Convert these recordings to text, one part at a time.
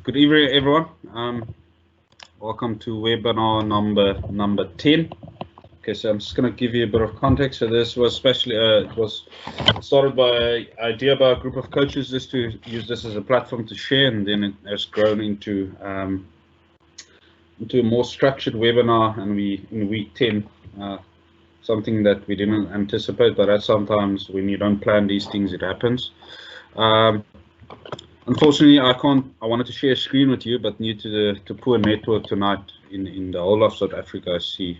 Good evening, everyone. Welcome to webinar number 10. Okay, so I'm just going to give you a bit of context. So this was especially it was started by an idea by a group of coaches just to use this as a platform to share, and then it has grown into a more structured webinar. And we in week 10, something that we didn't anticipate, but that sometimes when you don't plan these things, it happens. Unfortunately, I wanted to share a screen with you, but due to the poor network tonight in the whole of South Africa, I see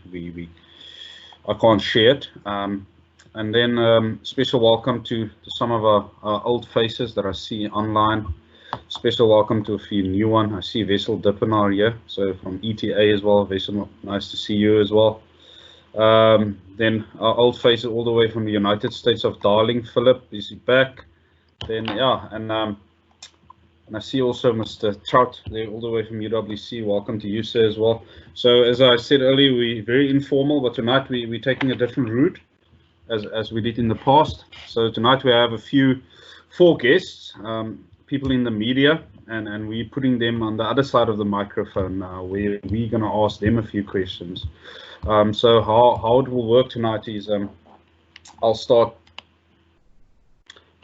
I can't share it. And then special welcome to some of our old faces that I see online. Special welcome to a few new ones. I see Vessel Dippenaar here, so from ETA as well. Vessel, nice to see you as well. Then our old faces all the way from the United States of Darling, Philip is back. Then yeah, and I see also Mr. Trout there all the way from UWC. Welcome to you, sir, as well. So as I said earlier, we're very informal, but tonight we're taking a different route as we did in the past. So tonight we have four guests, people in the media, and we're putting them on the other side of the microphone now, where we're going to ask them a few questions. So how it will work tonight is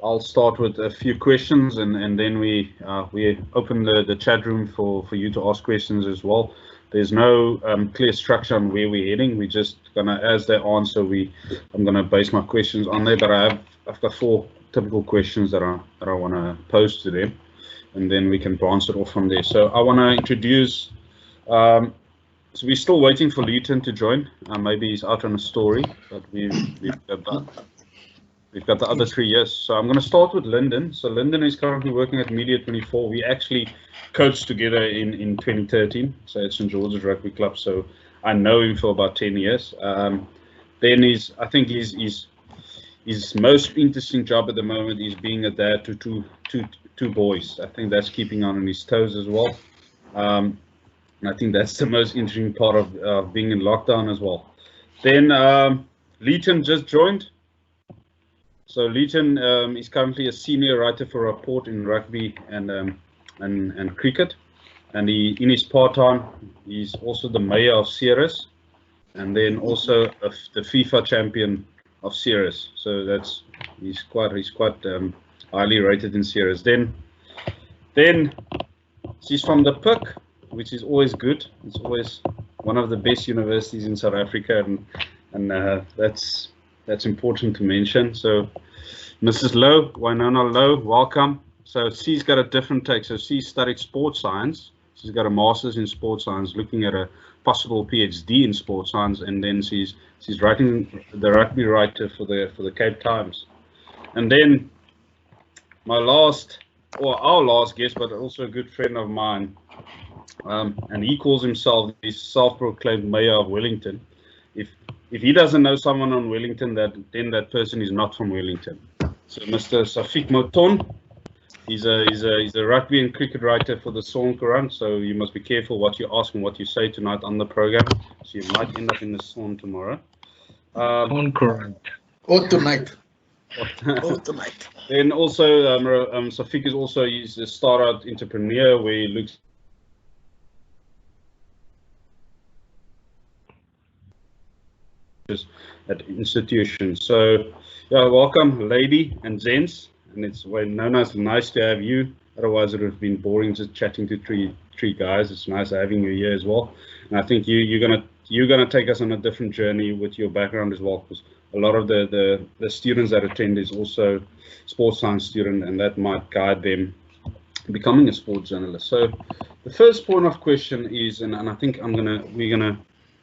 I'll start with a few questions, and then we open the chat room for you to ask questions as well. There's no clear structure on where we're heading. We're just gonna, as they answer, I'm gonna base my questions on there. But I've got 4 typical questions that I want to pose to them, and then we can bounce it off from there. So I want to introduce. So we're still waiting for Lyndon to join. Maybe he's out on a story, but we've got the other 3 years. So I'm going to start with Lyndon. So Lyndon is currently working at Media 24. We actually coached together in 2013. So at St. George's Rugby Club. So I know him for about 10 years. Then I think his most interesting job at the moment is being a dad to two boys. I think that's keeping on his toes as well. And I think that's the most interesting part of being in lockdown as well. Then Lyndon just joined. So Lyndon is currently a senior writer for Rapport in rugby and cricket, and in his part-time he's also the mayor of Ceres, and then also the FIFA champion of Ceres. So he's quite highly rated in Ceres. Then she's from the PIC, which is always good. It's always one of the best universities in South Africa, and that's important to mention. So Mrs. Louw, Wynona Louw, welcome. So she's got a different take. So she studied sports science. She's got a master's in sports science, looking at a possible PhD in sports science, and then she's writing the rugby writer for the Cape Times. And then our last guest, but also a good friend of mine, and he calls himself the self-proclaimed mayor of Wellington. If he doesn't know someone on Wellington, then that person is not from Wellington. So Mr. Shafiek Mouton, he's a rugby and cricket writer for the Sawn-Courant. So you must be careful what you ask and what you say tonight on the program. So you might end up in the Sawn tomorrow. Sawn-Courant. Automate. Then also Shafiek he's a startup entrepreneur where he looks at institutions. So yeah, welcome lady and gents, and it's Wynona, it's nice to have you. Otherwise it would have been boring just chatting to three guys. It's nice having you here as well, and I think you're gonna take us on a different journey with your background as well, because a lot of the students that attend is also sports science student, and that might guide them becoming a sports journalist. So the first point of question is, and I think we're gonna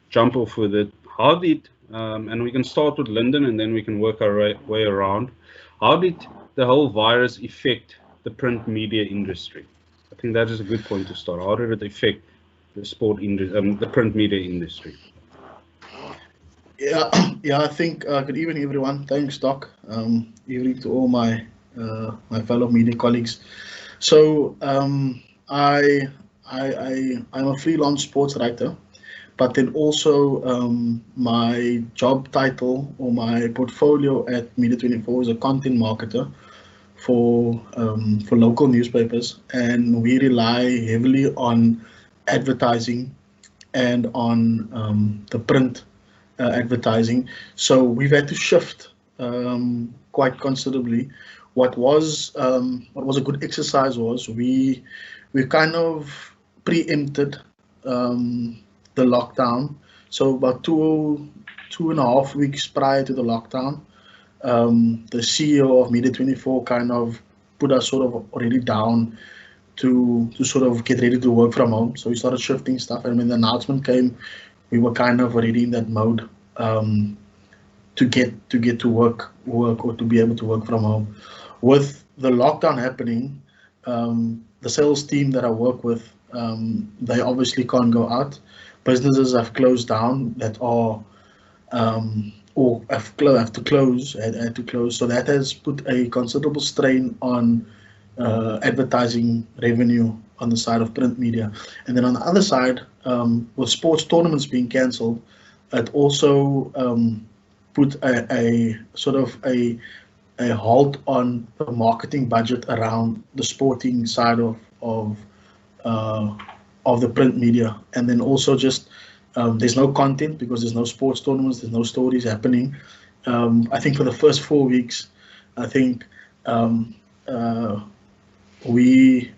jump off with it. How did and we can start with Lyndon, and then we can work our way around. How did the whole virus affect the print media industry? I think that is a good point to start. How did it affect the print media industry? Yeah. I think good evening, everyone. Thanks, Doc. Evening to all my fellow media colleagues. So I'm a freelance sports writer. But then also my job title or my portfolio at Media 24 is a content marketer. for local newspapers, and we rely heavily on advertising and on the print advertising. So we've had to shift quite considerably. What was a good exercise was we kind of preempted the lockdown. So about 2.5 weeks prior to the lockdown, the CEO of Media24 kind of put us sort of already down to sort of get ready to work from home. So we started shifting stuff, and when the announcement came, we were kind of already in that mode to get to work or to be able to work from home. With the lockdown happening, the sales team that I work with, they obviously can't go out. Businesses have closed down that are or have to close. So that has put a considerable strain on advertising revenue on the side of print media. And then on the other side, with sports tournaments being cancelled, it also put a sort of a halt on the marketing budget around the sporting side of the print media. And then also just there's no content because there's no sports tournaments, there's no stories happening. I think for the first 4 weeks, I think we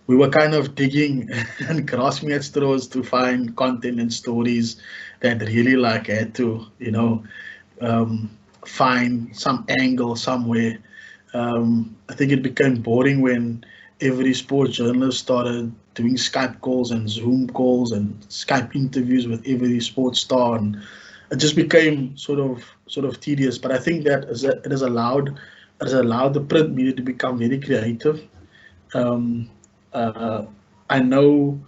were kind of digging and grasping at straws to find content and stories that really like had to, find some angle somewhere. I think it became boring when every sports journalist started doing Skype calls and Zoom calls and Skype interviews with every sports star, and it just became sort of tedious. But I think that it has allowed the print media to become very creative. I know,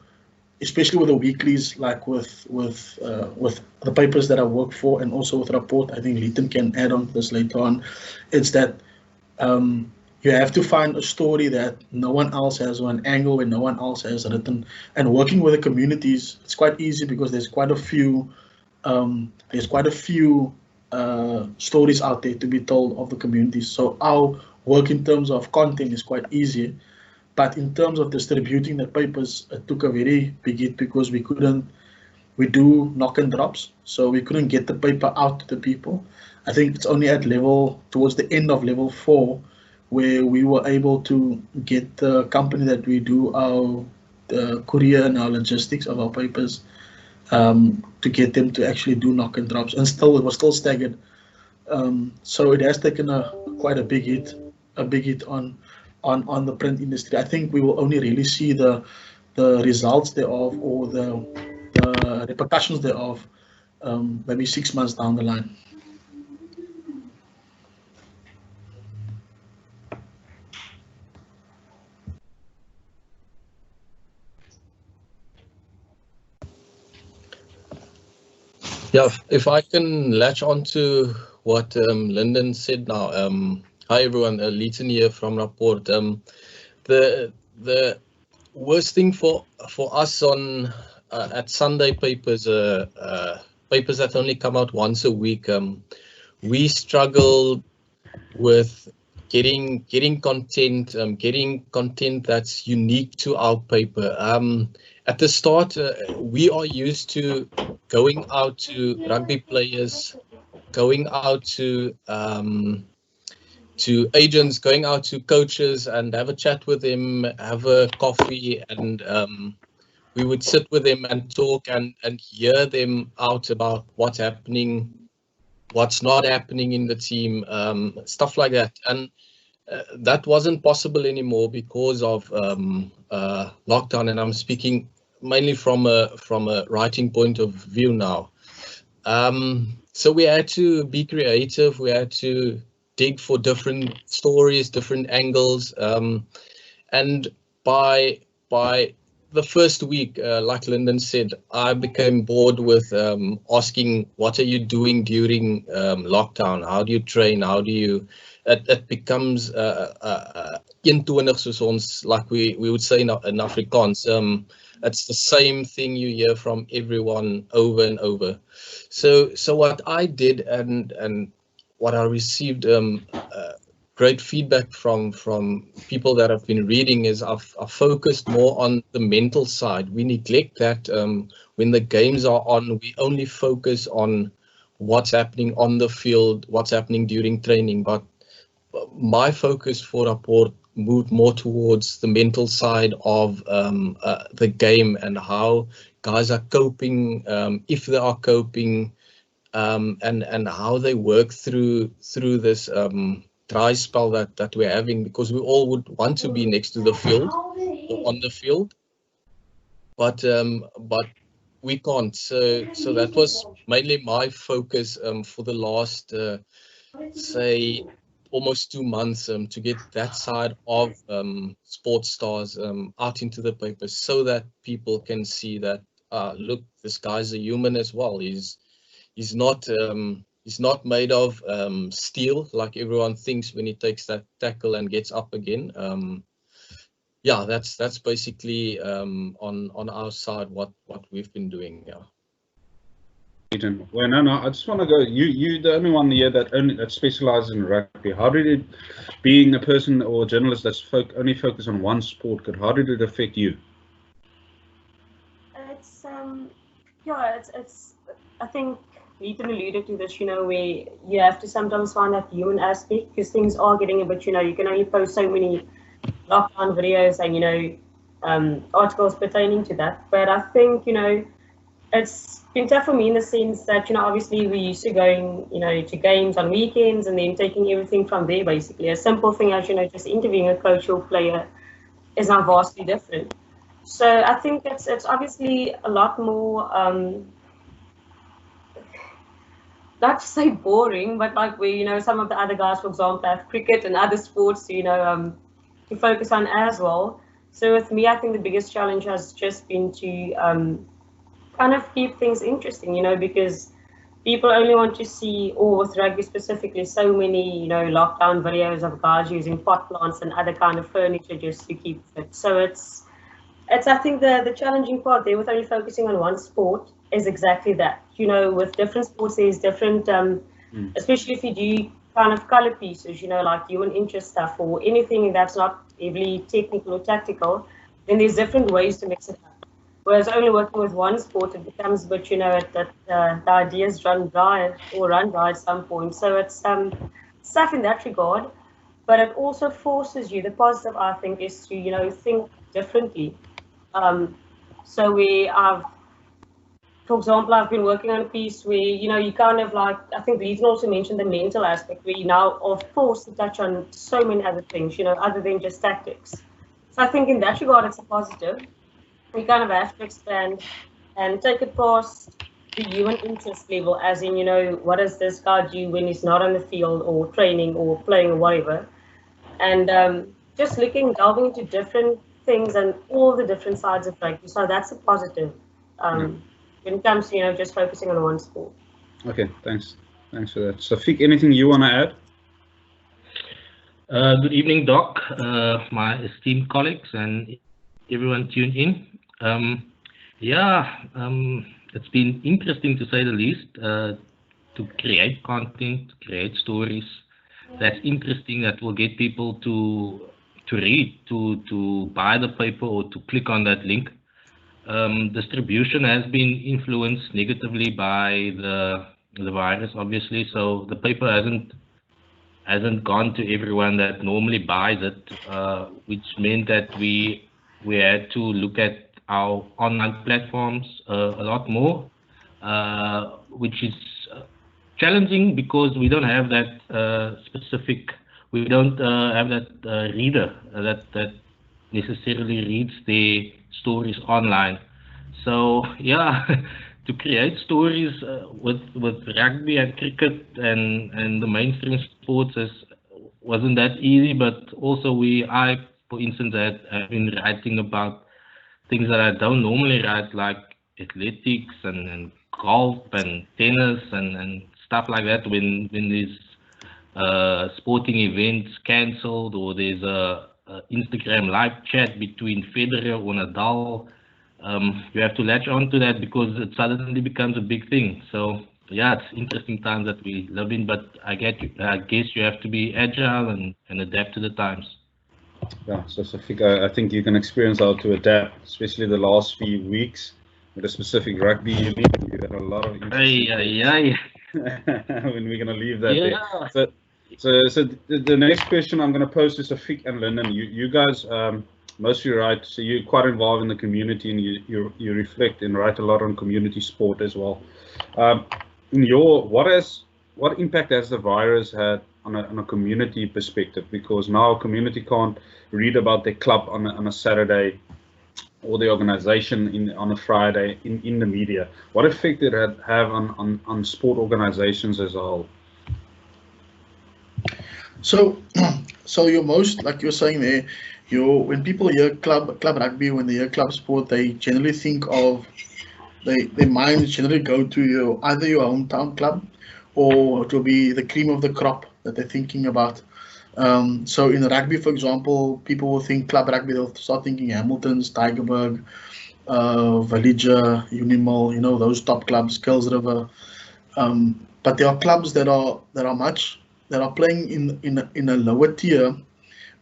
especially with the weeklies, like with the papers that I work for, and also with Rapport, I think Leighton can add on to this later on. It's that you have to find a story that no one else has, or an angle where no one else has written. And working with the communities, it's quite easy because there's quite a few stories out there to be told of the communities. So our work in terms of content is quite easy. But in terms of distributing the papers, it took a very big hit because we do knock and drops, so we couldn't get the paper out to the people. I think it's only at towards the end of level 4, where we were able to get the company that we do our courier and our logistics of our papers to get them to actually do knock and drops, and it was still staggered. So it has taken quite a big hit on the print industry. I think we will only really see the results thereof, or the repercussions thereof, maybe 6 months down the line. Yeah, if I can latch on to what Lyndon said now. Hi everyone, Leighton here from Rapport. The worst thing for us on at Sunday papers, papers that only come out once a week, we struggle with getting content, getting content that's unique to our paper. At the start, we are used to going out to rugby players, going out to agents, going out to coaches and have a chat with them, have a coffee, and we would sit with them and talk and hear them out about what's happening, what's not happening in the team, stuff like that. And that wasn't possible anymore because of lockdown, and I'm speaking mainly from a writing point of view now. So we had to be creative, we had to dig for different stories, different angles, and by the first week, like Lyndon said, I became bored with asking, what are you doing during lockdown? How do you train? How do you... It becomes eentonig, soos ons, like we would say in Afrikaans. It's the same thing you hear from everyone over and over. So what I did, and what I received great feedback from people that have been reading is I've focused more on the mental side. We neglect that when the games are on, we only focus on what's happening on the field, what's happening during training. But my focus for Rapport moved more towards the mental side of the game and how guys are coping, if they are coping, and how they work through this dry spell that we're having, because we all would want to be next to the field or on the field, but we can't. So that was mainly my focus for the last say almost 2 months, to get that side of sports stars out into the papers, so that people can see that look, this guy's a human as well. He's not made of steel like everyone thinks when he takes that tackle and gets up again. Yeah, that's basically on our side what we've been doing. Yeah. Well, no, I just want to go. You the only one here that specializes in rugby. How did it, being a person or a journalist that's only focused on one sport, how did it affect you? It's it's I think Leighton alluded to this, where you have to sometimes find that human aspect, because things are getting a bit, you can only post so many lockdown videos and, articles pertaining to that. But I think, it's been tough for me in the sense that, obviously we're used to going, to games on weekends and then taking everything from there, basically. A simple thing as, just interviewing a coach or player is now vastly different. So I think it's obviously a lot more, not to say boring, but like where, some of the other guys, for example, have cricket and other sports, to focus on as well. So with me, I think the biggest challenge has just been to kind of keep things interesting, because people only want to see, or with rugby specifically, so many, lockdown videos of guys using pot plants and other kind of furniture just to keep fit. So it's I think the challenging part there with only focusing on one sport is exactly that. With different sports, there's different, especially if you do kind of color pieces, like human interest stuff or anything that's not heavily technical or tactical, then there's different ways to mix it up. Whereas only working with one sport, it becomes a bit, that the ideas run dry at some point. So it's stuff in that regard, but it also forces you. The positive, I think, is to, think differently. So for example, I've been working on a piece where, you kind of like, I think Leighton also mentioned the mental aspect, where you now are forced to touch on so many other things, other than just tactics. So I think in that regard, it's a positive. We kind of have to expand and take it past the human interest level, as in, what does this guy do when he's not on the field or training or playing or whatever. And just delving into different things and all the different sides of rugby. So that's a positive. When it comes to, just focusing on one sport. Okay, thanks for that. Shafiek, anything you want to add? Good evening, Doc, my esteemed colleagues, and everyone tuned in. It's been interesting to say the least, to create content, to create stories that's interesting, that will get people to read, to buy the paper or to click on that link. Distribution has been influenced negatively by the virus, obviously. So the paper hasn't gone to everyone that normally buys it, which meant that we had to look at our online platforms a lot more, which is challenging because we don't have that specific. We don't have that reader that necessarily reads the stories online. So yeah, to create stories with rugby and cricket and the mainstream sports wasn't that easy. But also I for instance have been writing about things that I don't normally write, like athletics and golf and tennis and stuff like that. When there's sporting events cancelled, or there's a Instagram live chat between Federer or Nadal, you have to latch on to that because it suddenly becomes a big thing. So yeah, it's interesting times that we live in, but I guess you have to be agile and adapt to the times. Yeah, so Shafiek, I think you can experience how to adapt, especially the last few weeks with a specific rugby unit. You had a lot of Aye. when we're going to leave that Yeah. there. So the next question I'm going to pose to Shafiek and Lyndon. You guys, mostly right. So you're quite involved in the community, and you reflect and write a lot on community sport as well. What impact has the virus had on a community perspective? Because now a community can't read about their club on a Saturday, or the organization on a Friday in the media. What effect did it have on sport organizations as a whole? So, so you're most, like you're saying there, when people hear club rugby, when they hear club sport, they generally think of, their minds generally go to either your hometown club, or it will be the cream of the crop that they're thinking about. So in rugby, for example, people will think club rugby, they'll start thinking Hamilton's, Tygerberg, Villager, Unimall, those top clubs, Kells River. But there are clubs that are playing in a lower tier,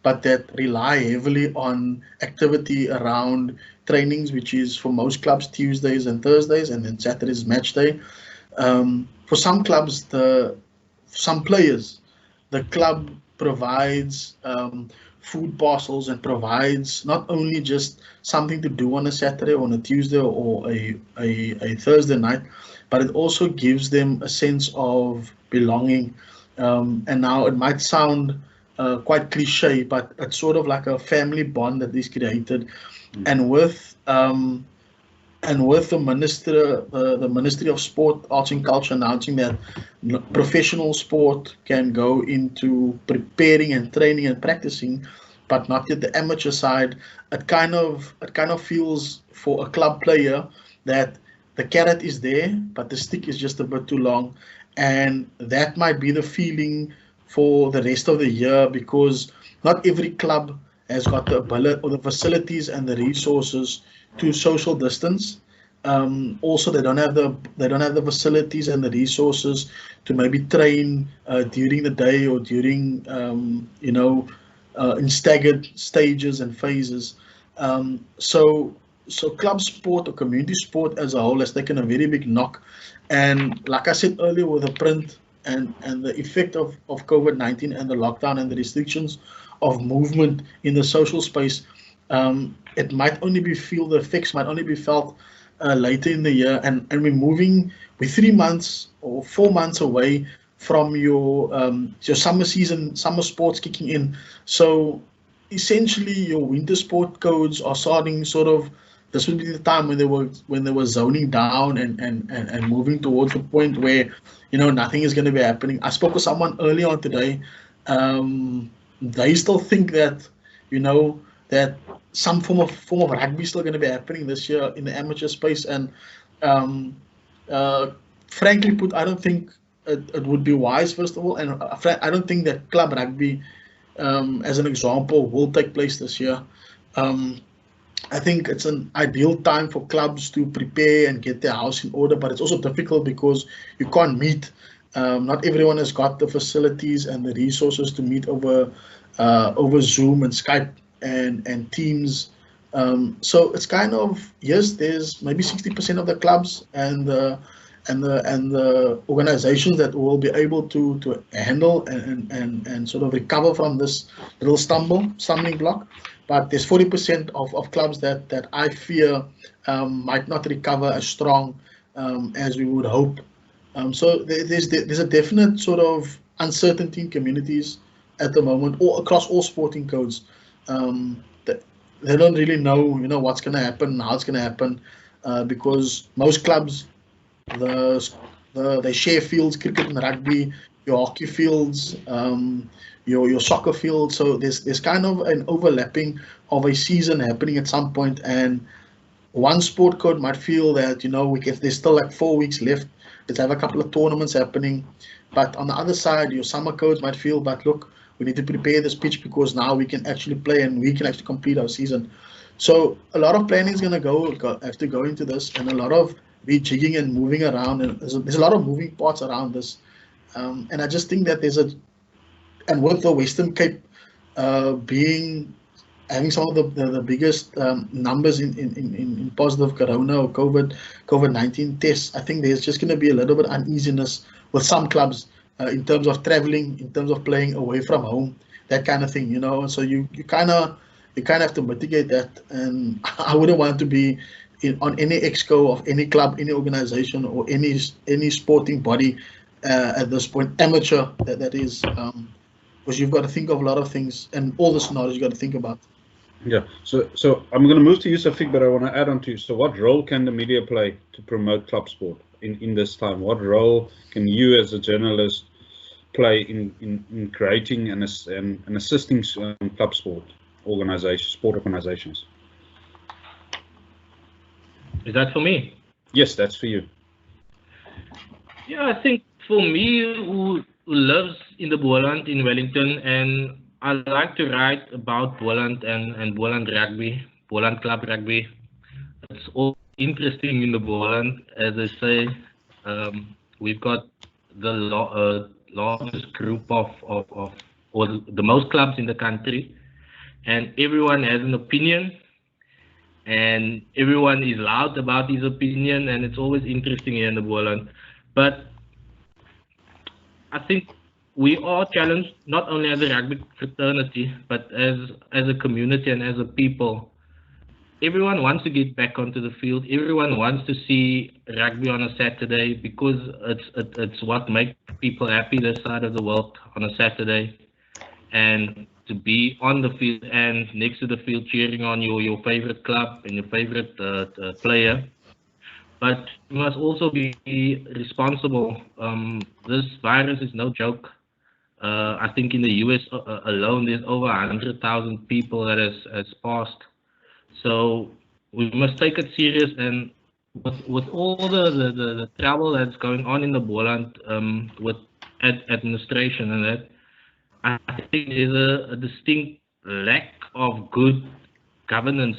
but that rely heavily on activity around trainings, which is for most clubs Tuesdays and Thursdays, and then Saturdays match day. For some clubs, some players, the club provides food parcels and provides not only just something to do on a Saturday or on a Tuesday or a Thursday night, but it also gives them a sense of belonging. And now it might sound quite cliche, but it's sort of like a family bond that is created. And with the Ministry of Sport, Arts and Culture announcing that professional sport can go into preparing and training and practicing, but not yet the amateur side, it kind of feels for a club player that the carrot is there, but the stick is just a bit too long. And that might be the feeling for the rest of the year, because not every club has got the ability or the facilities and the resources to social distance. Also, they don't have the facilities and the resources to maybe train during the day or during in staggered stages and phases. So club sport or community sport as a whole has taken a very big knock. And like I said earlier, with the print and the effect of COVID-19 and the lockdown and the restrictions of movement in the social space, it might only be the effects might only be felt later in the year. And we're 3 months or 4 months away from your summer season, summer sports kicking in. So essentially your winter sport codes are starting sort of. This would be the time when they were zoning down and moving towards the point where nothing is going to be happening. I spoke with someone earlier on today. They still think that that some form of rugby is still going to be happening this year in the amateur space. And frankly put, I don't think it would be wise, first of all, and I don't think that club rugby, as an example, will take place this year. I think it's an ideal time for clubs to prepare and get their house in order, but it's also difficult because you can't meet. Not everyone has got the facilities and the resources to meet over Zoom and Skype and Teams. So it's kind of, yes, there's maybe 60% of the clubs and the organizations that will be able to handle and sort of recover from this little stumbling block. But there's 40% of clubs that I fear might not recover as strong as we would hope. So there's a definite sort of uncertainty in communities at the moment, or across all sporting codes. They don't really know, what's going to happen, how it's going to happen, because most clubs, they share fields, cricket and rugby, your hockey fields, your soccer field. So there's kind of an overlapping of a season happening at some point, and one sport code might feel that there's still like 4 weeks left. Let's have a couple of tournaments happening. But on the other side, your summer codes might feel, but look, we need to prepare this pitch because now we can actually play and we can actually complete our season. So a lot of planning is going to have to go into this, and a lot of be jigging and moving around, and there's a lot of moving parts around this, and I just think that and with the Western Cape having some of the biggest numbers in positive corona or COVID-19 tests, I think there's just going to be a little bit uneasiness with some clubs in terms of traveling, in terms of playing away from home, that kind of thing, So you kind of have to mitigate that, and I wouldn't want to be on any exco of any club, any organization, or any sporting body at this point, amateur that is, because you've got to think of a lot of things and all the scenarios you got to think about. Yeah, so I'm going to move to you, Shafiek, but I want to add on to you. So what role can the media play to promote club sport in this time? What role can you as a journalist play in creating and assisting club sport organizations? Is that for me? Yes, that's for you. Yeah, I think for me, who lives in the Boland in Wellington, and I like to write about Boland and Boland rugby, Boland club rugby. It's all interesting in the Boland, as I say. We've got the largest group or the most clubs in the country, and everyone has an opinion, and everyone is loud about his opinion, and it's always interesting here in the Boland. But I think we are challenged not only as a rugby fraternity, but as a community and as a people. Everyone wants to get back onto the field. Everyone wants to see rugby on a Saturday because it's what makes people happy this side of the world on a Saturday. And to be on the field and next to the field cheering on your favorite club and your favorite player. But you must also be responsible. This virus is no joke. I think in the US alone, there's over 100,000 people that has passed. So we must take it serious, and with all the trouble that's going on in the Boland with administration and that, I think there's a distinct lack of good governance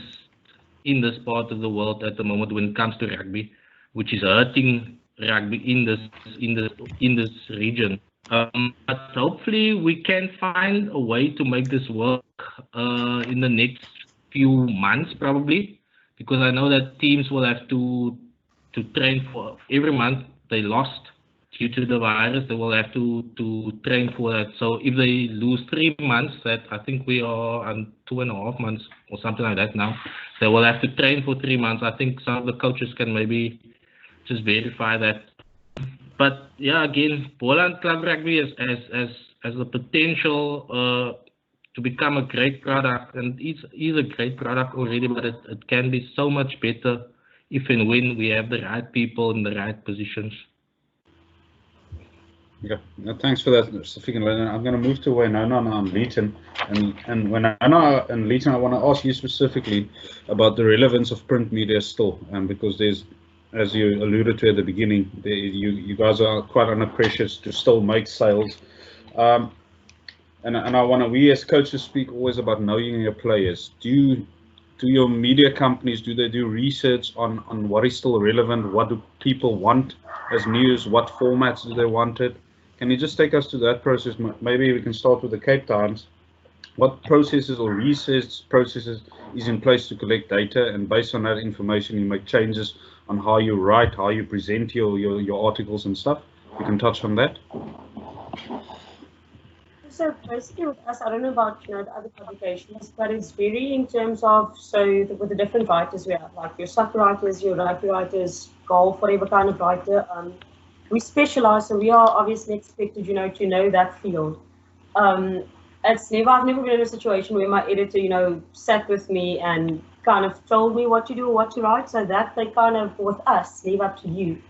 in this part of the world at the moment when it comes to rugby, which is hurting rugby in this region. But hopefully we can find a way to make this work in the next few months, probably, because I know that teams will have to train for every month they lost due to the virus. They will have to train for that. So if they lose 3 months, that I think we are on 2.5 months or something like that now, they will have to train for 3 months. I think some of the coaches can maybe just verify that. But yeah, again, Boland Club Rugby has the potential to become a great product, and it is a great product already, but it can be so much better if and when we have the right people in the right positions. Yeah, no, thanks for that, Shafiek and Lyndon. I'm going to move to Wynona and Leighton. And Wynona and Leighton, I want to ask you specifically about the relevance of print media still, because there's, as you alluded to at the beginning, you guys are quite under pressure to still make sales. And I want to, we as coaches speak always about knowing your players. Do your media companies, do they do research on what is still relevant? What do people want as news? What formats do they want it? Can you just take us to that process? Maybe we can start with the Cape Times. What processes or research processes is in place to collect data, and based on that information, you make changes on how you write, how you present your articles and stuff? You can touch on that. So basically with us, I don't know about the other publications, but it's very in terms of, with the different writers we have, like your soccer writers, your rugby writers, golf, whatever kind of writer, we specialize, so we are obviously expected, to know that field. I've never been in a situation where my editor, sat with me and kind of told me what to do or what to write, so that they kind of, with us, leave up to you.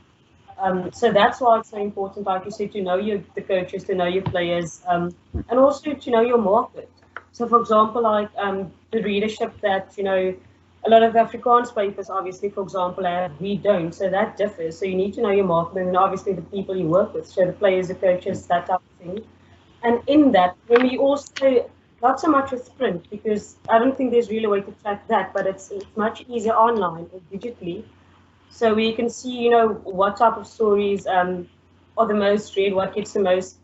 So that's why it's so important, like you said, to know the coaches, to know your players, and also to know your market. So, for example, like the readership that, a lot of Afrikaans papers, obviously, for example, we don't. So that differs. So you need to know your market and obviously the people you work with. So the players, the coaches, that type of thing. And in that, when we also, not so much with print, because I don't think there's really a way to track that, but it's much easier online or digitally. So we can see, you know, what type of stories are the most read, what gets the most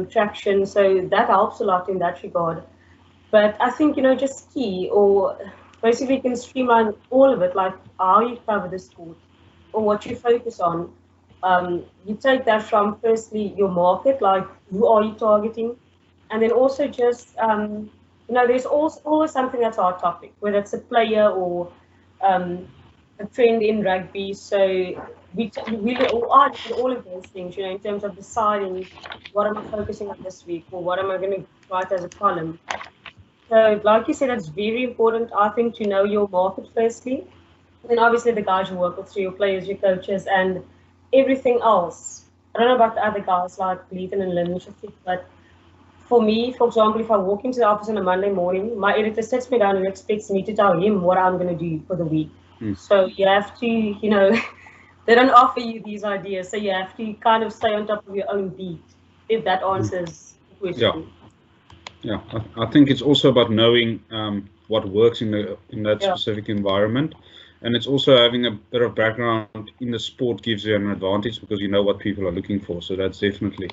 traction. So that helps a lot in that regard. But I think, you know, just key or basically can streamline all of it, like how you cover the sport or what you focus on. You take that from firstly your market, like who are you targeting, and then also just you know, there's always something that's our topic, whether it's a player or um, a trend in rugby. So we are doing all of those things, you know, in terms of deciding what am I focusing on this week or what am I going to write as a column. So, like you said, it's very important, I think, to know your market firstly. And obviously, the guys you work with, so your players, your coaches, and everything else. I don't know about the other guys like Lyndon and Lyndon, Shafiek, but for me, for example, if I walk into the office on a Monday morning, my editor sits me down and expects me to tell him what I'm going to do for the week. So you have to, you know, they don't offer you these ideas, so you have to kind of stay on top of your own beat, if that answers the question. Yeah, I think it's also about knowing what works in that specific environment, and it's also having a bit of background in the sport gives you an advantage because you know what people are looking for. So that's definitely.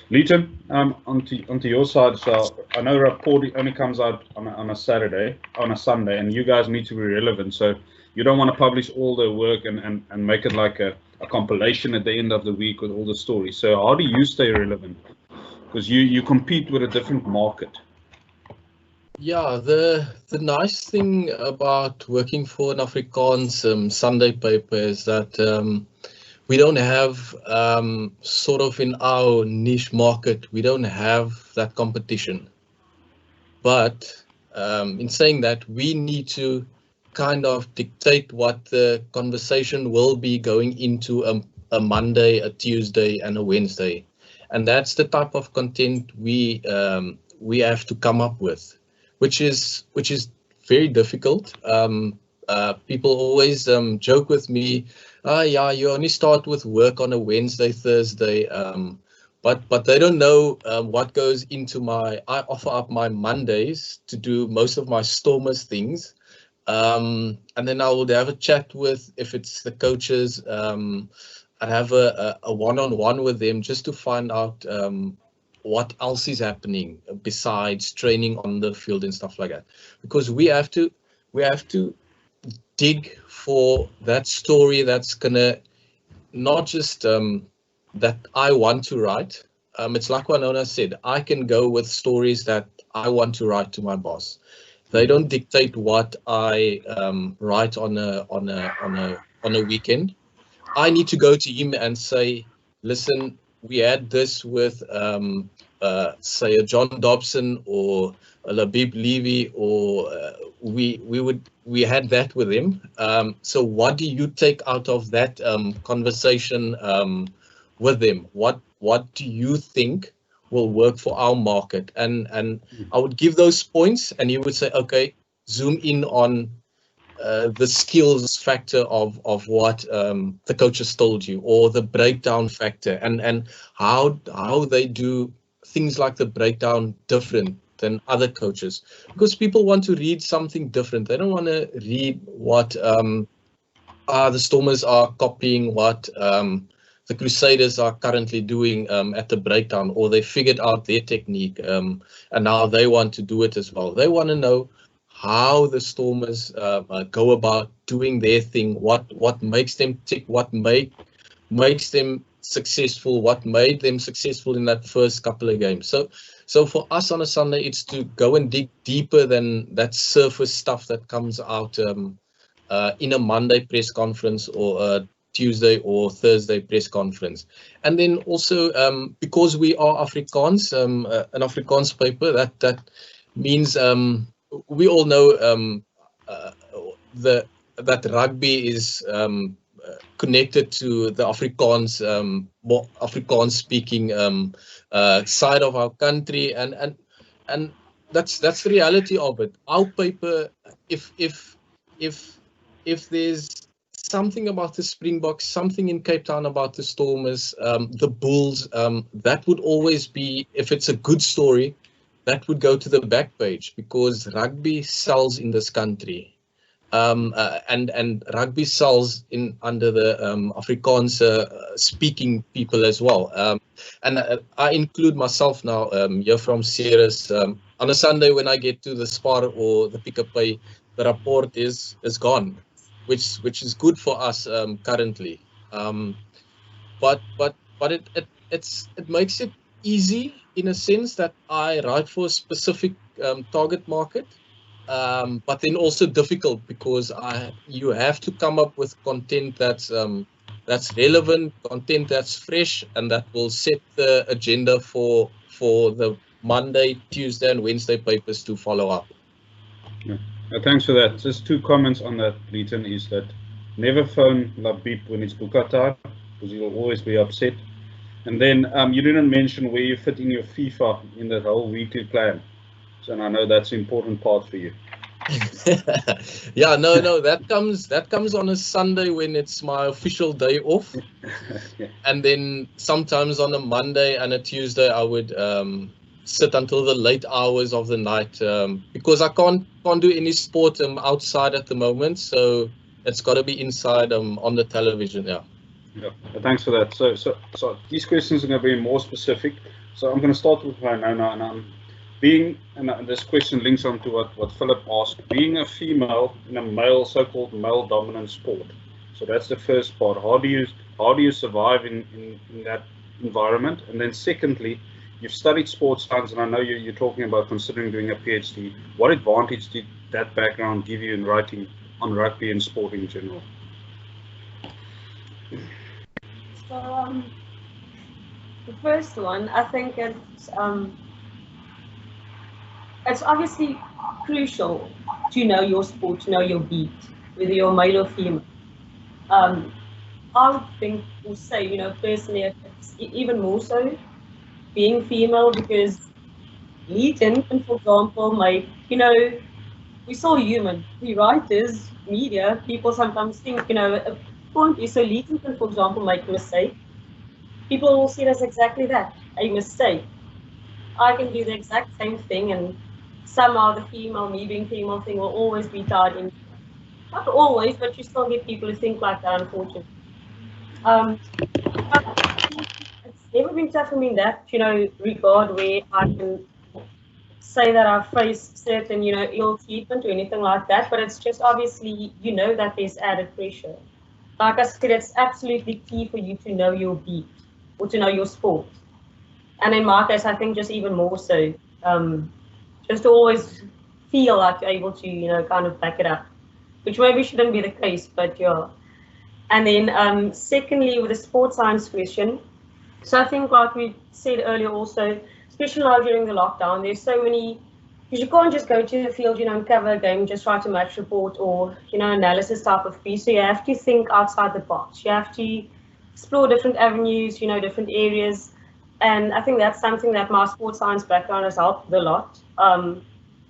Leighton, onto your side. So I know report only comes out on a Saturday, on a Sunday, and you guys need to be relevant. So you don't want to publish all the work and make it like a compilation at the end of the week with all the stories. So how do you stay relevant? Because you compete with a different market. Yeah, the nice thing about working for an Afrikaans Sunday paper is that we don't have sort of in our niche market, we don't have that competition. But in saying that, we need to kind of dictate what the conversation will be going into a Monday, a Tuesday, and a Wednesday. And that's the type of content we have to come up with, which is very difficult. People always joke with me, yeah, you only start with work on a Wednesday, Thursday, but they don't know what goes into I offer up my Mondays to do most of my Stormers things. And then I will have a chat with, if it's the coaches, I have a one-on-one with them just to find out what else is happening besides training on the field and stuff like that. Because we have to dig for that story that's gonna not just that I want to write. It's like Wynona said, I can go with stories that I want to write to my boss. They don't dictate what I write on a weekend. I need to go to him and say, listen, we had this with, say, a John Dobson or a Labib Levy, or we had that with him. So what do you take out of that conversation with them? What do you think will work for our market? And I would give those points, and he would say, okay, zoom in on the skills factor of what the coaches told you, or the breakdown factor, and how they do things like the breakdown different than other coaches, because people want to read something different. They don't want to read what the Stormers are copying, what the Crusaders are currently doing at the breakdown, or they figured out their technique and now they want to do it as well. They want to know how the Stormers go about doing their thing, what makes them tick, what makes them successful, what made them successful in that first couple of games. So for us on a Sunday, it's to go and dig deeper than that surface stuff that comes out in a Monday press conference or a Tuesday or Thursday press conference. And then also because we are Afrikaans, an Afrikaans paper, that means we all know that rugby is connected to the Afrikaans, more Afrikaans speaking side of our country, and that's the reality of it. Our paper, if there's something about the Springboks, something in Cape Town about the Stormers, the Bulls, that would always be, if it's a good story, that would go to the back page, because rugby sells in this country. and rugby sells in under the Afrikaans speaking people as well. And I include myself now here from Ceres. On a Sunday when I get to the Spar or the Pick Up Pay, the report is gone, which is good for us currently. But it makes it easy in a sense that I write for a specific target market. But then also difficult because you have to come up with content that's relevant, content that's fresh, and that will set the agenda for the Monday, Tuesday, and Wednesday papers to follow up. Yeah. Thanks for that. Just 2 comments on that, Leighton, is that never phone Labib when it's Buka time, because he'll always be upset. And then you didn't mention where you fit in your FIFA in that whole weekly plan. So I know that's an important part for you. Yeah, no, that comes on a Sunday when it's my official day off. Yeah. And then sometimes on a Monday and a Tuesday I would sit until the late hours of the night because I can't do any sport outside at the moment, so it's got to be inside on the television. Yeah. Thanks for that. So these questions are going to be more specific. So I'm going to start with Wynona, and this question links on to what Philip asked. Being a female in a so-called male dominant sport. So that's the first part. How do you survive in that environment? And then secondly, you've studied sports science, and I know you're talking about considering doing a PhD. What advantage did that background give you in writing on rugby and sport in general? So the first one, I think it's obviously crucial to know your sport, to know your beat, whether you're male or female. I would think or say, personally, it's even more so being female, because Leighton, for example, we're so human. We writers, media, people sometimes think, a point is, so Leighton can, for example, make a mistake. People will see it as exactly that, a mistake. I can do the exact same thing, and somehow the me being female thing will always be tied in. Not always, but you still get people who think like that, unfortunately. It's never been tough for me in that, regard where I can say that I've faced certain, ill treatment or anything like that, but it's just obviously, that there's added pressure. Like I said, it's absolutely key for you to know your beat or to know your sport. And in my case, I think just even more so, just to always feel like you're able to, kind of back it up, which maybe shouldn't be the case, but yeah. And then secondly, with the sports science question, so I think like we said earlier also, especially now during the lockdown, there's so many, because you can't just go to the field, and cover a game, just write a match report or, analysis type of piece. So you have to think outside the box. You have to explore different avenues, different areas. And I think that's something that my sports science background has helped a lot.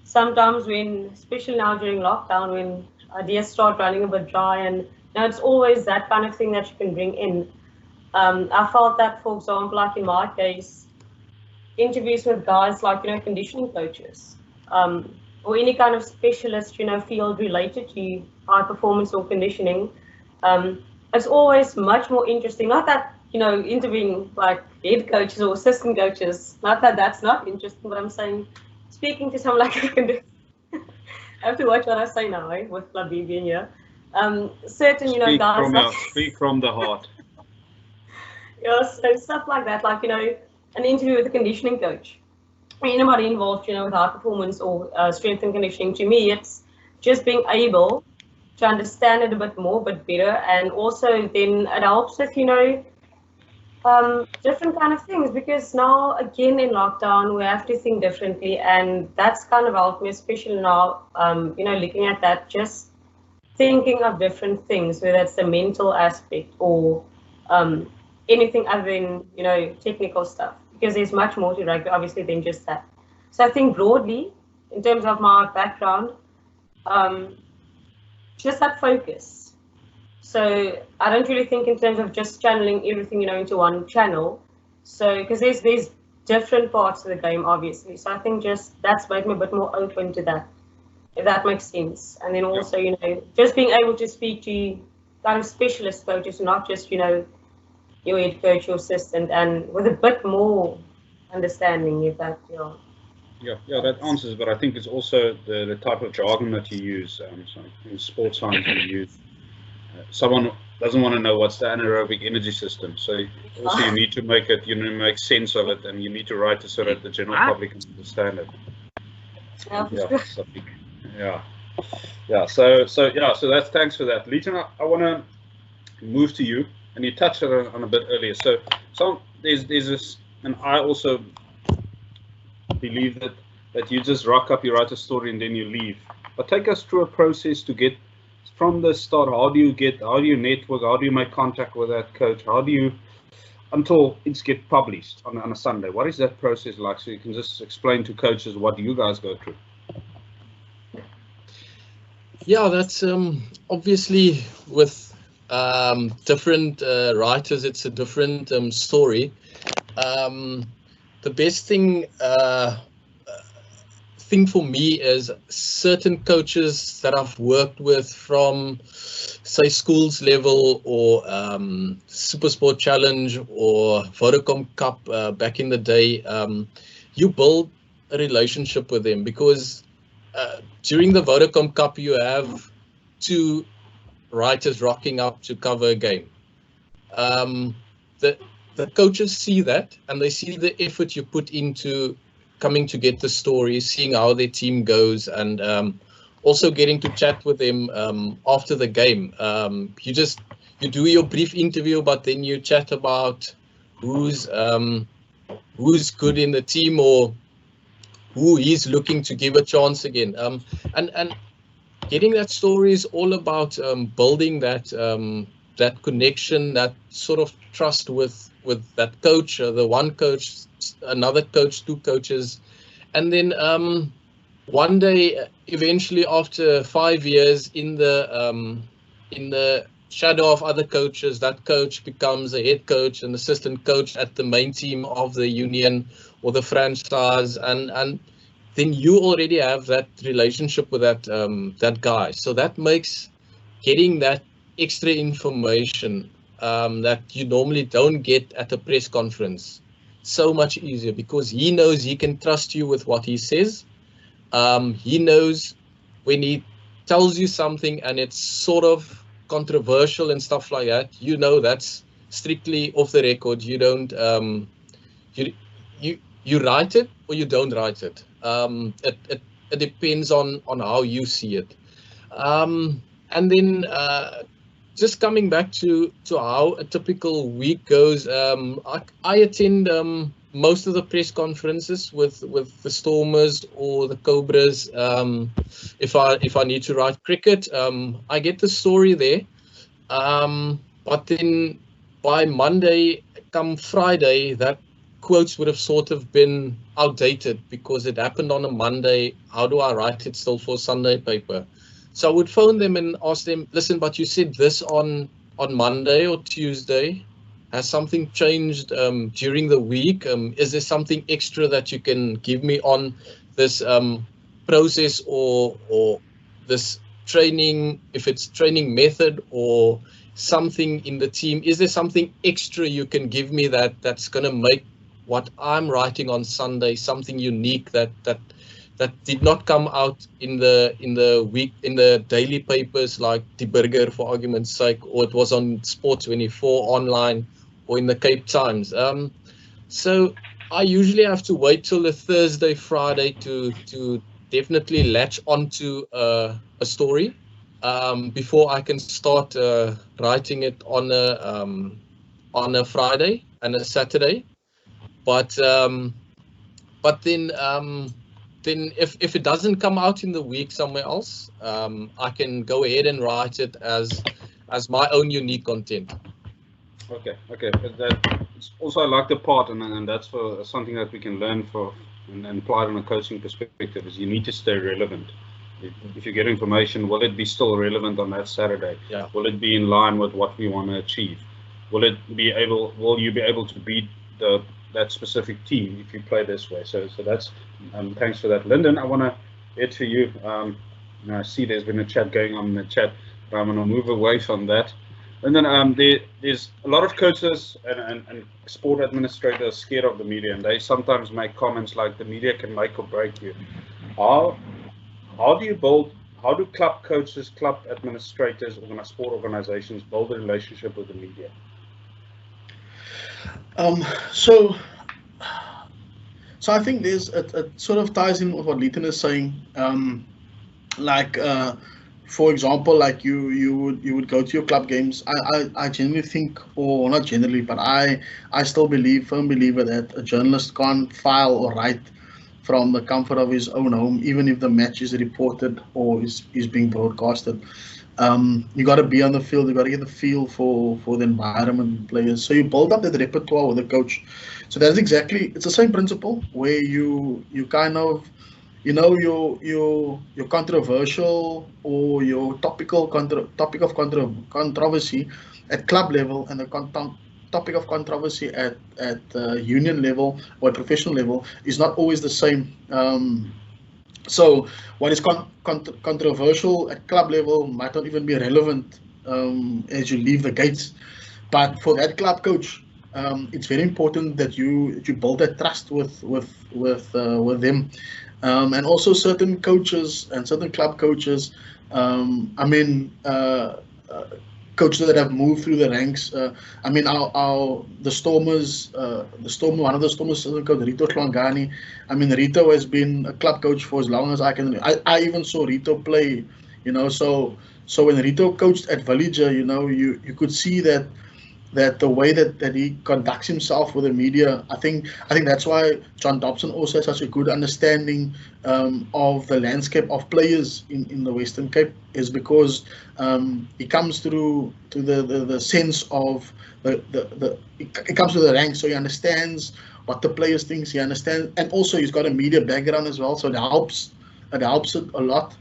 Sometimes especially now during lockdown, when ideas start running a bit dry, and it's always that kind of thing that you can bring in. I felt that, for example, like in my case, interviews with guys like, conditioning coaches, or any kind of specialist, field related to high performance or conditioning, it's always much more interesting. Not that, interviewing like head coaches or assistant coaches, not that that's not interesting, but I'm saying speaking to someone like I have to watch what I say now, with Labib in here. Certain, guys. Speak from the heart. Yeah, so stuff like that, like, an interview with a conditioning coach. Anybody involved, with high performance or strength and conditioning, to me, it's just being able to understand it a bit more, but better, and also then it helps with, different kind of things, because now, again, in lockdown, we have to think differently, and that's kind of helped me, especially now, looking at that, just thinking of different things, whether it's the mental aspect or anything other than, technical stuff, because there's much more to rugby, obviously, than just that. So I think broadly, in terms of my background, just that focus. So I don't really think in terms of just channeling everything, into one channel. So, because there's different parts of the game, obviously. So I think just that's made me a bit more open to that. if that makes sense. And then also, you know, just being able to speak to kind of specialist coaches, not just, you know, your head coach, your assistant, and with a bit more understanding, if that, Yeah, that answers, but I think it's also the type of jargon that you use. So in sports science, you use someone doesn't want to know what's the anaerobic energy system. So also you need to make it, you know, make sense of it, and you need to write it so that the general public can understand it. So that's, thanks for that, Leighton. I want to move to you, and you touched on a bit earlier. So there's this, and I also believe that you just rock up, you write a story, and then you leave. But take us through a process to get from the start. How do you network? How do you make contact with that coach? How do you, until it's get published on a Sunday? What is that process like? So you can just explain to coaches what you guys go through. Yeah, that's obviously with different writers, it's a different story. The best thing for me is certain coaches that I've worked with from, say, schools level or Super Sport Challenge or Vodacom Cup back in the day. You build a relationship with them because during the Vodacom Cup you have 2 writers rocking up to cover a game. The coaches see that, and they see the effort you put into coming to get the story, seeing how their team goes, and also getting to chat with them after the game. You do your brief interview, but then you chat about who's good in the team or who he's looking to give a chance again. And getting that story is all about building that that connection, that sort of trust with that coach, the one coach, another coach, 2 coaches, and then one day, eventually, after 5 years in the shadow of other coaches, that coach becomes a head coach and assistant coach at the main team of the union or the franchise, and then you already have that relationship with that guy. So that makes getting that extra information that you normally don't get at a press conference so much easier, because he knows he can trust you with what he says. He knows when he tells you something and it's sort of controversial and stuff like that, you know that's strictly off the record. You don't you write it or you don't write it. It depends on how you see it. And then just coming back to how a typical week goes, I attend most of the press conferences with the Stormers or the Cobras. If I need to write cricket, I get the story there. But then by Monday, come Friday, that quotes would have sort of been outdated because it happened on a Monday. How do I write it still for Sunday paper? So I would phone them and ask them, listen, but you said this on Monday or Tuesday. Has something changed during the week? Is there something extra that you can give me on this process or this training, if it's training method or something in the team? Is there something extra you can give me that's going to make what I'm writing on Sunday something unique that did not come out in the week in the daily papers like Die Burger, for argument's sake, or it was on Sport 24 online or in the Cape Times. So I usually have to wait till the Thursday, Friday to definitely latch onto a story before I can start writing it on a Friday and a Saturday. But then if it doesn't come out in the week somewhere else, I can go ahead and write it as my own unique content. Okay. But it's also, I like the part, and that's for something that we can learn for and apply on a coaching perspective, is you need to stay relevant. If you get information, will it be still relevant on that Saturday? Yeah. Will it be in line with what we want to achieve? Will you be able to beat that specific team if you play this way? So that's thanks for that, Lyndon. I want to head to you. I see there's been a chat going on in the chat, but I'm going to move away from that. And then there's a lot of coaches and sport administrators scared of the media, and they sometimes make comments like the media can make or break you. How do club coaches, club administrators, sport organizations build a relationship with the media? So I think there's it sort of ties in with what Leighton is saying. For example, like you would go to your club games. I generally think, or not generally, but I still firm believer that a journalist can't file or write from the comfort of his own home, even if the match is reported or is being broadcasted. You got to be on the field. You got to get the feel for the environment and players. So you build up that repertoire with the coach. So that's it's the same principle where you kind of, your controversial or your topic of controversy at club level and the topic of controversy at union level or professional level is not always the same. So what is controversial at club level might not even be relevant as you leave the gates. But for that club coach, it's very important that you build that trust with them. And also certain coaches and certain club coaches, coaches that have moved through the ranks. The Stormers, one of the Stormers, called Rito Hlongani. Rito has been a club coach for as long as I can. I even saw Rito play, So when Rito coached at Villager, you could see that the way that he conducts himself with the media, I think that's why John Dobson also has such a good understanding of the landscape of players in the Western Cape, is because he comes through to the sense of he comes to the ranks, so he understands what the players think. He understands, and also he's got a media background as well, so it helps it a lot.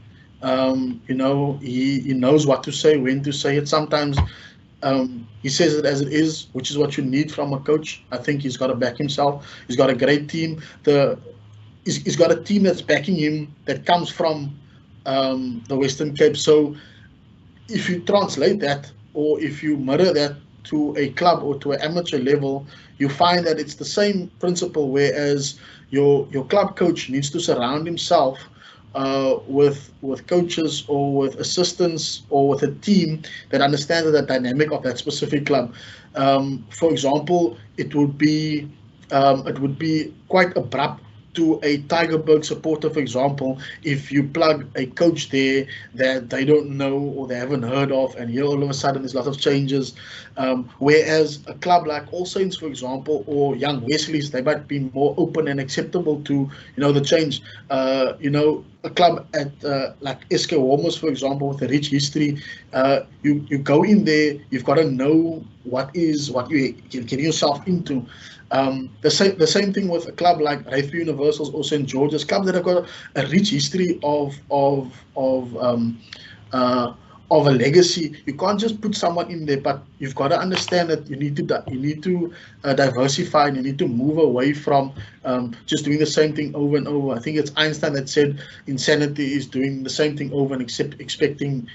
He knows what to say, when to say it. Sometimes he says it as it is, which is what you need from a coach. I think he's got to back himself. He's got a great team. He's got a team that's backing him that comes from the Western Cape. So if you translate that, or if you mirror that to a club or to an amateur level, you find that it's the same principle, whereas your club coach needs to surround himself with coaches or with assistants or with a team that understands the dynamic of that specific club. For example, it would be quite abrupt to a Tigerberg supporter, for example, if you plug a coach there that they don't know or they haven't heard of, and here all of a sudden there's lots of changes. Whereas a club like All Saints, for example, or Young Wesleys, they might be more open and acceptable to the change. A club at like SK Warmers, for example, with a rich history, you go in there, you've got to know what you're getting yourself into. The same thing with a club like Rugby Universals or St. George's, clubs that have got a rich history of a legacy. You can't just put someone in there, but you've got to understand that you need to diversify, and you need to move away from just doing the same thing over and over. I think it's Einstein that said insanity is doing the same thing over and expecting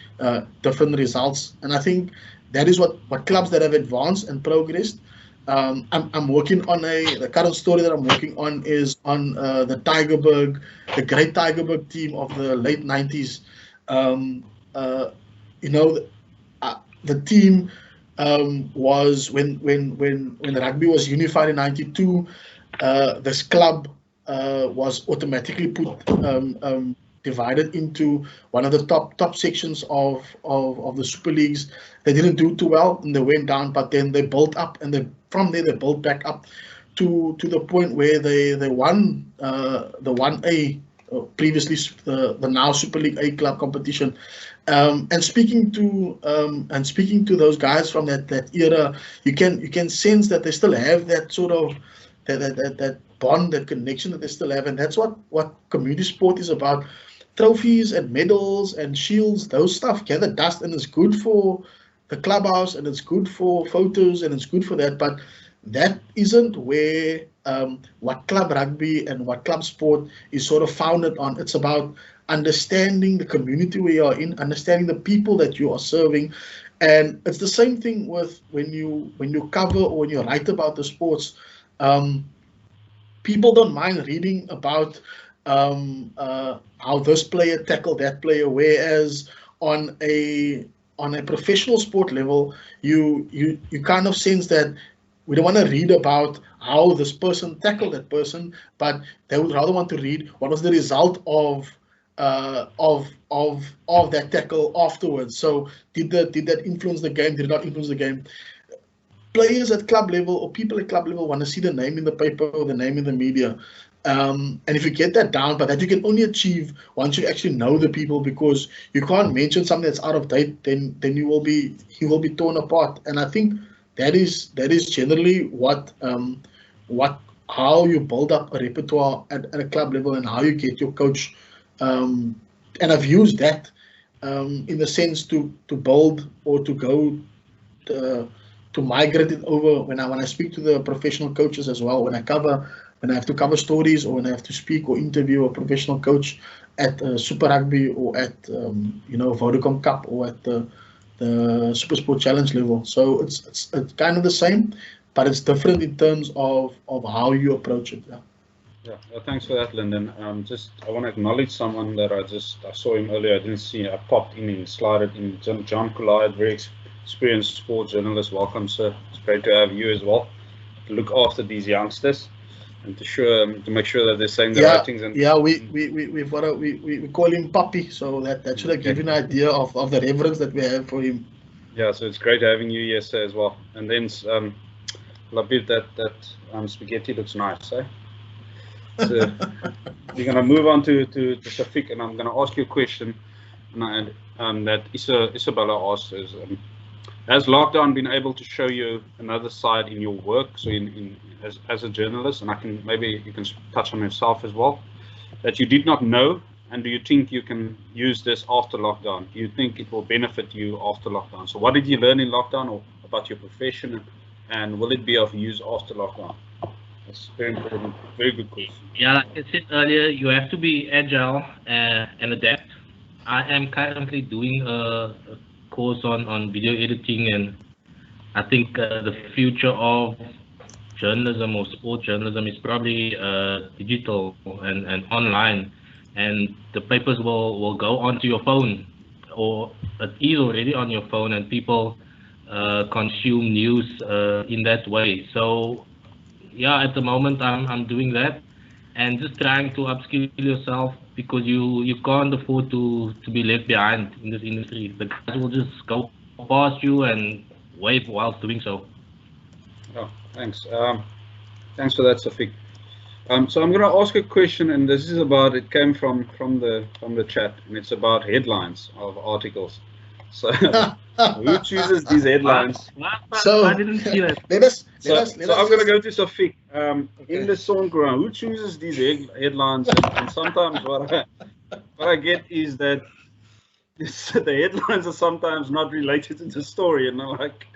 different results. And I think that is what clubs that have advanced and progressed. I'm working on the current story that I'm working on is on the great Tigerberg team of the late 90s. The team was when rugby was unified in 92. This club was automatically divided into one of the top sections of the Super Leagues. They didn't do too well and they went down, but then they built up, and from there they built back up to the point where they won the 1A, previously the now Super League A club competition. And speaking to those guys from that era, you can sense that they still have that sort of that bond, that connection that they still have, and that's what community sport is about. Trophies and medals and shields, those stuff gather dust, and it's good for the clubhouse, and it's good for photos, and it's good for that, but that isn't where what club rugby and what club sport is sort of founded on. It's about understanding the community where you are in, understanding the people that you are serving. And it's the same thing with when you cover or when you write about the sports. People don't mind reading about how this player tackled that player, whereas on a professional sport level, you kind of sense that we don't want to read about how this person tackled that person, but they would rather want to read what was the result of that tackle afterwards. So did that influence the game? Did it not influence the game? Players at club level or people at club level want to see the name in the paper or the name in the media. And if you get that down, but that you can only achieve once you actually know the people, because you can't mention something that's out of date, then you will be torn apart. And I think that is generally what how you build up a repertoire at a club level and how you get your coach. And I've used that in the sense to build or to go to migrate it over when I speak to the professional coaches as well. When I have to cover stories, or when I have to speak or interview a professional coach at Super Rugby or at Vodacom Cup or at the Super Sport Challenge level. So it's kind of the same, but it's different in terms of how you approach it. Yeah, well, thanks for that, Lyndon. I want to acknowledge someone that I saw him earlier. I didn't see him. I popped in and slided in. John Collide, very experienced sports journalist. Welcome, sir. It's great to have you as well to look after these youngsters and to make sure that they're saying the right things. And we call him Puppy, so that should give you an idea of the reverence that we have for him. Yeah, so it's great having you here, sir, as well. And then Labib, that spaghetti looks nice, eh? So we're going to move on to Shafiek, and I'm going to ask you a question that Isabella asked is, has lockdown been able to show you another side in your work, so as a journalist, and maybe you can touch on yourself as well, that you did not know, and do you think you can use this after lockdown? Do you think it will benefit you after lockdown? So what did you learn in lockdown or about your profession, and will it be of use after lockdown? That's very important. Very good question. Yeah, like I said earlier, you have to be agile and adapt. I am currently doing a course on video editing, and I think the future of journalism or sport journalism is probably digital and online, and the papers will go onto your phone, or it is already on your phone, and people consume news in that way. So yeah, at the moment I'm doing that and just trying to upskill yourself, because you can't afford to be left behind in this industry. The guys will just go past you and wave whilst doing so. Oh, thanks. Thanks for that, Shafiek. So I'm going to ask a question, and this is it came from the chat, and it's about headlines of articles. So who chooses these headlines? So I didn't see that. So I'm going to go to Shafiek. In the Songround, who chooses these headlines? And sometimes what I get is that the headlines are sometimes not related to the story, and I'm like,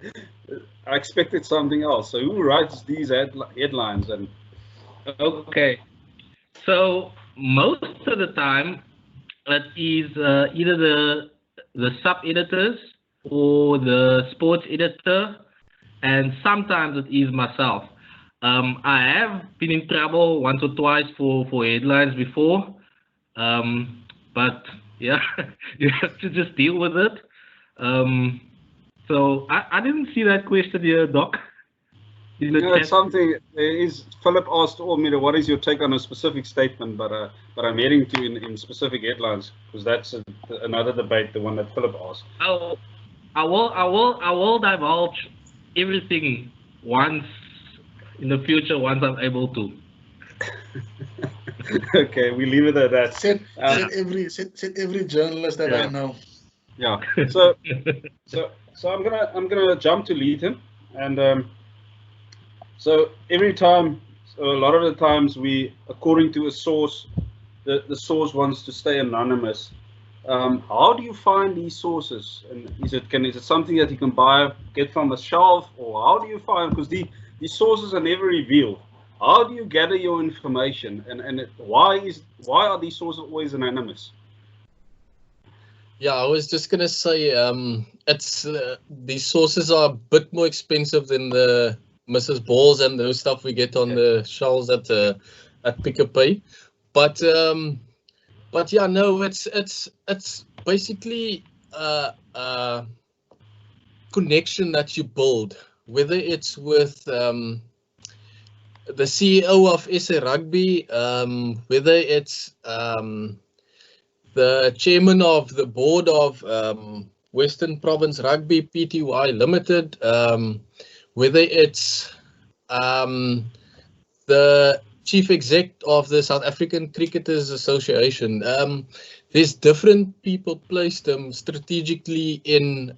I expected something else. So who writes these headlines? And okay, so most of the time it is either the sub-editors or the sports editor, and sometimes it is myself. I have been in trouble once or twice for headlines before, but yeah, you have to just deal with it. So I didn't see that question here, Doc. It's something. Philip asked me, what is your take on a specific statement? But I'm heading to in specific headlines, because that's another debate, the one that Philip asked. Oh, I will divulge everything once in the future, once I'm able to. Okay, we leave it at that. Said every journalist that I know. Yeah. So I'm gonna jump to Leighton, and so a lot of the times according to a source, the source wants to stay anonymous. How do you find these sources? And is it something that you can get from a shelf, or how do you find? Because these sources are never revealed. How do you gather your information, and why are these sources always anonymous? Yeah, I was just gonna say, it's these sauces are a bit more expensive than the Mrs. Balls and those stuff we get on the shelves at Pick n Pay, but yeah, no, it's basically connection that you build, whether it's with the CEO of SA Rugby, whether it's the chairman of the board of Western Province Rugby Pty Limited, whether it's the chief exec of the South African Cricketers Association. There's different people placed strategically in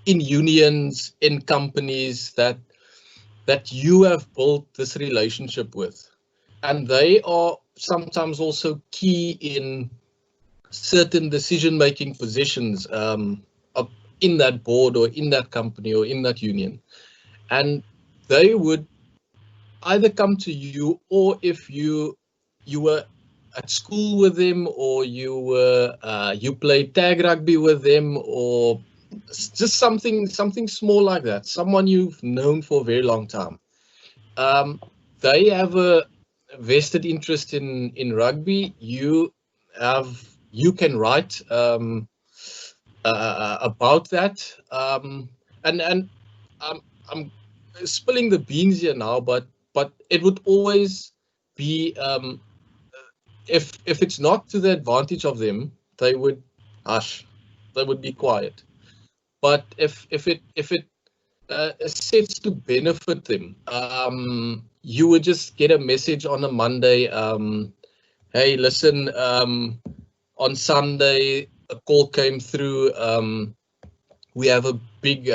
unions, in companies that you have built this relationship with, and they are sometimes also key in certain decision-making positions in that board or in that company or in that union, and they would either come to you, or if you were at school with them, or you played tag rugby with them, or just something small like that, someone you've known for a very long time. They have a vested interest in rugby. You can write about that, and I'm spilling the beans here now, but it would always be, if it's not to the advantage of them, they would hush, they would be quiet. But if it sets to benefit them, you would just get a message on a Monday, hey, listen, on Sunday a call came through, we have a big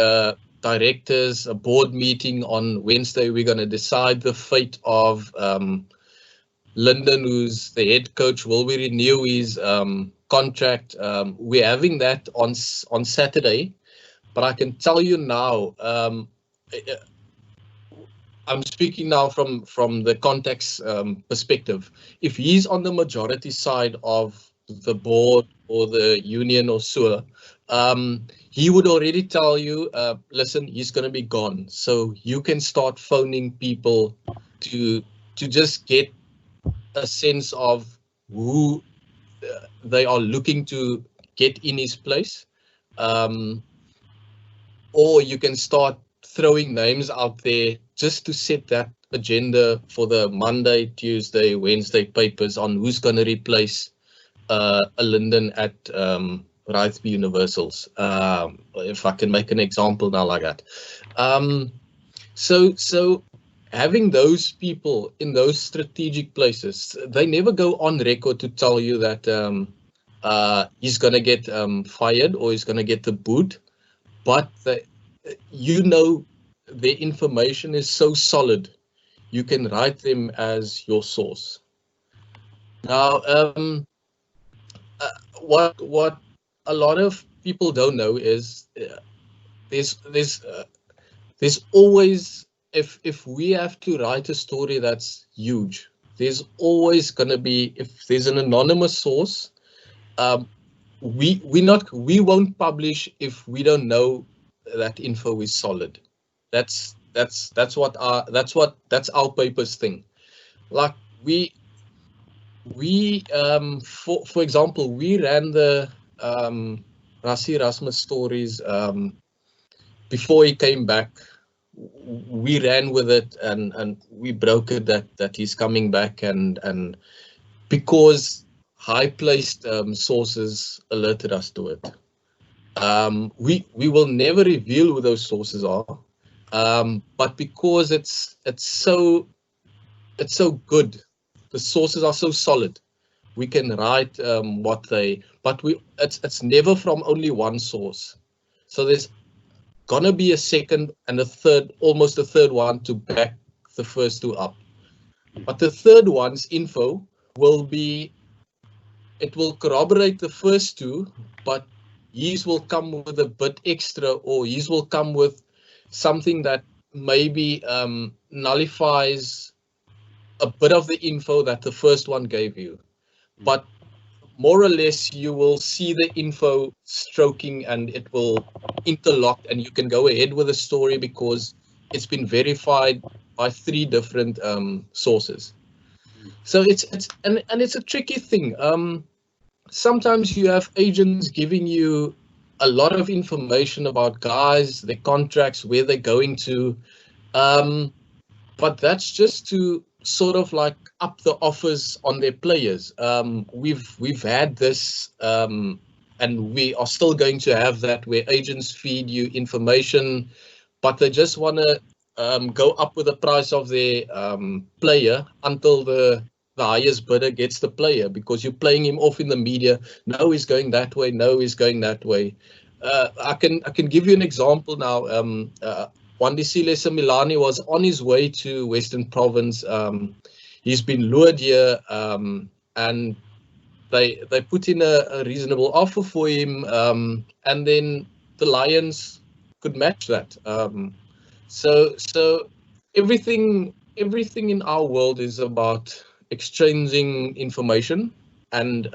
directors, a board meeting on Wednesday. We're going to decide the fate of Lyndon, who's the head coach. Will we renew his contract? We're having that on Saturday, but I can tell you now, I'm speaking now from the contact's perspective. If he's on the majority side of the board or the union or so, he would already tell you, listen, he's going to be gone. So you can start phoning people to just get a sense of who they are looking to get in his place. Or you can start throwing names out there just to set that agenda for the Monday, Tuesday, Wednesday papers on who's going to replace a Lyndon at Rugby Universals, if I can make an example now like that. So having those people in those strategic places, they never go on record to tell you that he's going to get fired or he's going to get the boot, but their information is so solid, you can write them as your source. Now, what a lot of people don't know is there's always, if we have to write a story that's huge, there's always going to be, if there's an anonymous source, we won't publish if we don't know that info is solid. That's our paper's thing. Like for example, we ran the Rassie Erasmus stories before he came back. We ran with it and we broke it that he's coming back, and because high-placed sources alerted us to it. We will never reveal who those sources are, but because it's so good, the sources are so solid, we can write it's never from only one source. So there's gonna be a second and a third, almost a third one to back the first two up. But the third one's info will corroborate the first two, but his will come with a bit extra, or his will come with something that maybe nullifies a bit of the info that the first one gave you. But more or less you will see the info stroking and it will interlock, and you can go ahead with a story because it's been verified by 3 different sources. So it's a tricky thing. Sometimes you have agents giving you a lot of information about guys, their contracts, where they're going to, but that's just to sort of like up the offers on their players. We've had this, and we are still going to have that, where agents feed you information, but they just want to go up with the price of their player until the highest bidder gets the player, because you're playing him off in the media. No, he's going that way. No, he's going that way. I can give you an example now. Wandisile Milani was on his way to Western Province. He's been lured here, and they put in a reasonable offer for him, and then the Lions could match that. So everything in our world is about exchanging information and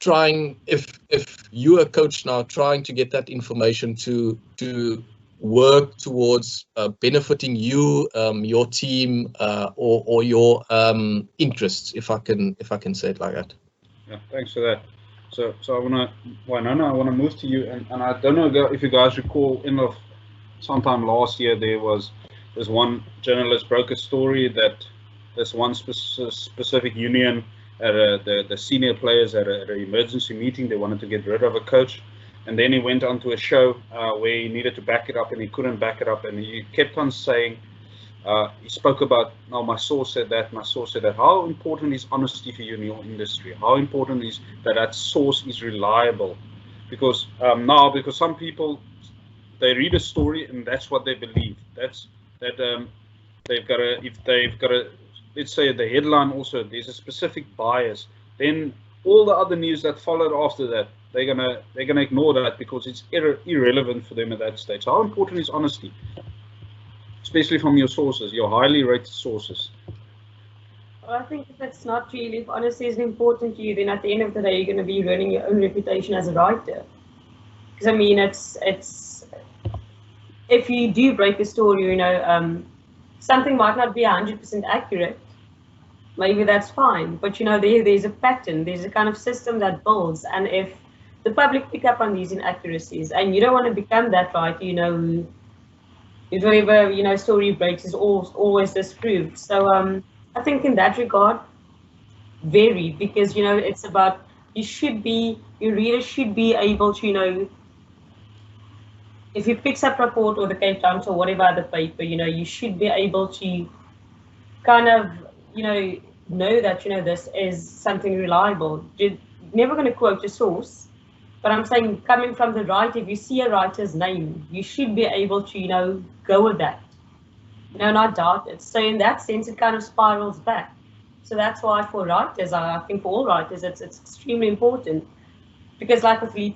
trying, if you're a coach now, trying to get that information to work towards benefiting you, your team, or your interests, if I can say it like that. Yeah, thanks for that. So Wynona, I wanna move to you, and I don't know if you guys recall, end of sometime last year, there was this one journalist broke a story that this one specific union, the senior players at an emergency meeting, they wanted to get rid of a coach, and then he went on to a show where he needed to back it up and he couldn't back it up, and he kept on saying, he spoke about, no, my source said that, my source said that. How important is honesty for you in your industry? How important is that source is reliable? Because because some people, they read a story and that's what they believe. They've got to, let's say the headline also, there's a specific bias, then all the other news that followed after that, they're gonna ignore that because it's irrelevant for them at that stage. How important is honesty, especially from your sources, your highly rated sources? Well, I think if it's not really, if honesty isn't important to you, then at the end of the day, you're going to be ruining your own reputation as a writer. Because I mean, it's if you do break a story, something might not be 100% accurate. Maybe that's fine, but there's a pattern, there's a kind of system that builds, and if the public pick up on these inaccuracies, and you don't want to become that writer, if whatever story breaks is always disproved. So I think in that regard, vary, because it's about your reader should be able to if he picks up Report or the Cape Times or whatever other paper, you should be able to kind of know that this is something reliable. You're never going to quote a source, but I'm saying, coming from the writer, if you see a writer's name, you should be able to go with that, not doubt it. So in that sense, it kind of spirals back. So that's why for writers, I think for all writers, it's extremely important, because like with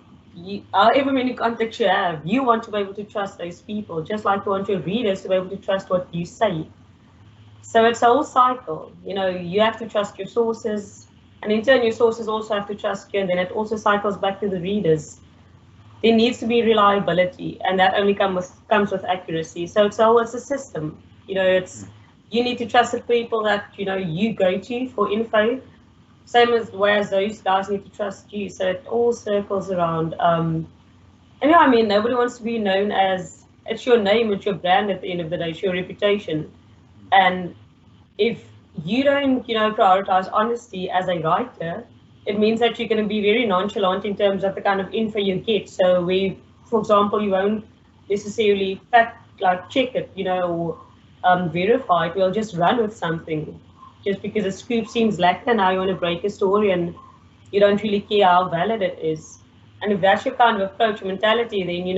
however many contacts you have, you want to be able to trust those people, just like you want your readers to be able to trust what you say. So it's a whole cycle. You have to trust your sources, and in turn your sources also have to trust you, and then it also cycles back to the readers. There needs to be reliability, and that only comes with accuracy. So it's a system. You need to trust the people that you go to for info, same as whereas those guys need to trust you. So it all circles around. And I mean, nobody wants to be known as, it's your name, it's your brand at the end of the day, it's your reputation. And if you don't, prioritize honesty as a writer, it means that you're going to be very nonchalant in terms of the kind of info you get. So for example, you won't necessarily check it, or verify it. You'll just run with something, just because a scoop seems lackluster. Now you want to break a story and you don't really care how valid it is. And if that's your kind of approach, mentality, then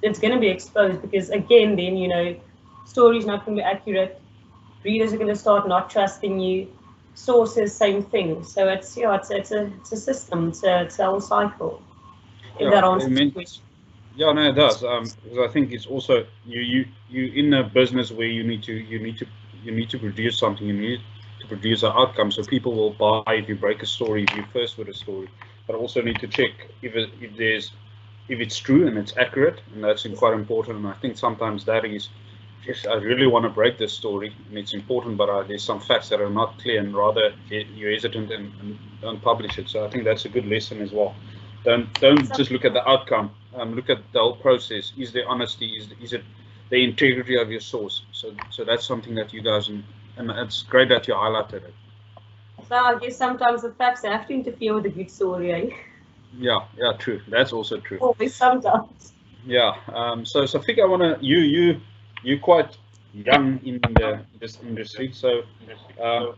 it's going to be exposed, because again, then story's not going to be accurate. Readers are going to start not trusting you. Sources, same thing. So it's a system. It's a whole cycle. If that answers the question. Yeah, no, it does. Because I think it's also you in a business where you need to produce something. You produce an outcome. So people will buy if you break a story, if you first with a story, but also need to check if it's true and it's accurate, and that's quite important. And I think sometimes that is, yes, I really want to break this story and it's important, but there's some facts that are not clear, and rather you're hesitant and don't publish it. So I think that's a good lesson as well. Don't just look at the outcome. Look at the whole process. Is there honesty? Is it the integrity of your source? So that's something that you guys, and it's great that you highlighted it. So I guess sometimes the facts have to interfere with a good story, eh? Yeah, true. That's also true. Always, sometimes. Yeah. So Shafiek, I wanna you're quite young in this industry. So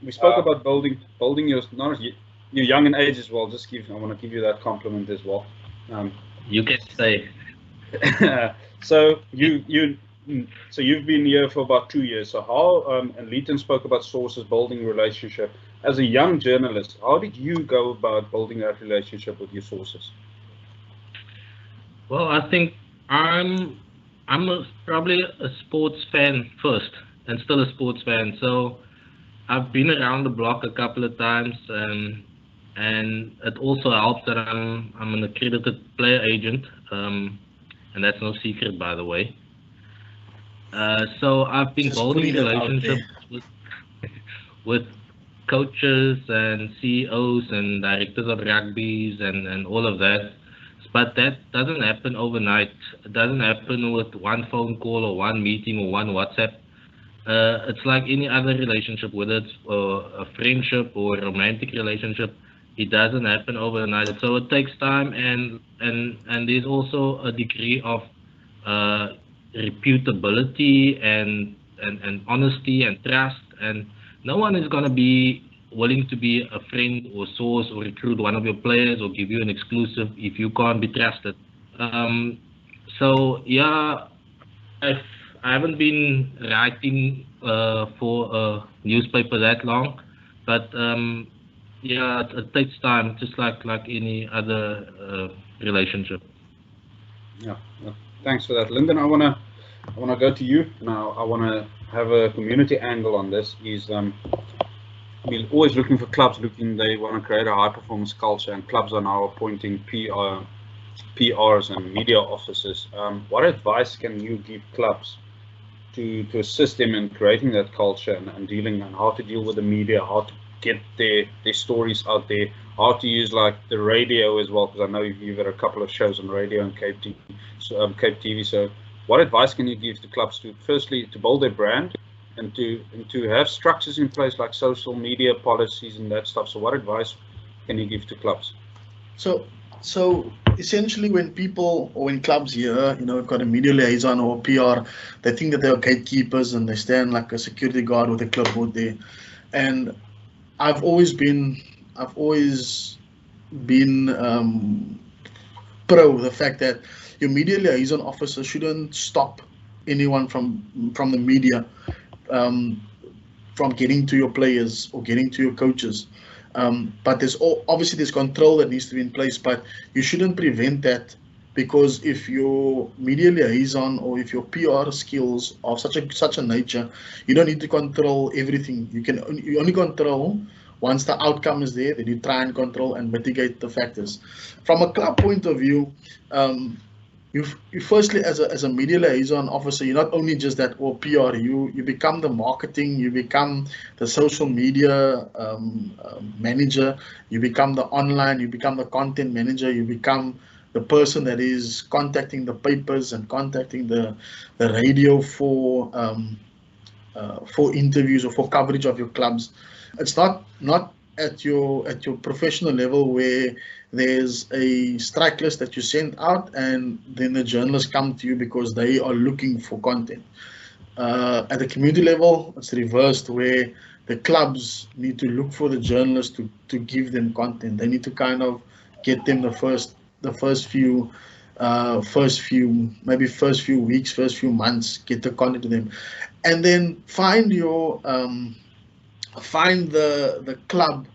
we spoke about building your you're young in age as well. I want to give you that compliment as well. You can say. So you've been here for about 2 years. So how and Leighton spoke about sources, building relationship. As a young journalist, how did you go about building that relationship with your sources? Well, I think I'm probably a sports fan first, and still a sports fan. So I've been around the block a couple of times, and it also helps that I'm an accredited player agent, and that's no secret, by the way. So I've been building relationships with coaches and CEOs and directors of rugbies and all of that. But that doesn't happen overnight. It doesn't happen with one phone call or one meeting or one WhatsApp. It's like any other relationship, whether it's a friendship or a romantic relationship. It doesn't happen overnight. So it takes time, and there's also a degree of reputability and honesty and trust, and no one is going to be willing to be a friend or source or recruit one of your players or give you an exclusive if you can't be trusted. So yeah, I haven't been writing for a newspaper that long, but yeah, it takes time, just like any other relationship. Yeah, thanks for that, Lyndon. I wanna go to you, and I wanna have a community angle on this. We're always looking for clubs. They want to create a high-performance culture, and clubs are now appointing PRs and media officers. What advice can you give clubs to assist them in creating that culture and dealing, and how to deal with the media, how to get their stories out there, how to use like the radio as well, because I know you've had a couple of shows on radio and Cape TV. So what advice can you give to clubs to, firstly, to build their brand, and to have structures in place like social media policies and that stuff? So what advice can you give to clubs? So essentially, when people or when clubs here, we've got a media liaison or PR, they think that they are gatekeepers and they stand like a security guard with a clipboard there. And I've always been pro the fact that your media liaison officer shouldn't stop anyone from the media from getting to your players or getting to your coaches. But obviously there's control that needs to be in place, but you shouldn't prevent that, because if your media liaison or if your PR skills are such a nature, you don't need to control everything. You only control once the outcome is there. Then you try and control and mitigate the factors. From a club point of view, you firstly, as a media liaison officer, you're not only just that or PR. You become the marketing, you become the social media manager, you become the online, you become the content manager, you become the person that is contacting the papers and contacting the radio for interviews or for coverage of your clubs. It's not at your professional level where there's a strike list that you send out and then the journalists come to you because they are looking for content. At the community level, it's reversed, where the clubs need to look for the journalists to give them content. They need to kind of get them the first few weeks, first few months, get the content to them, and then find the club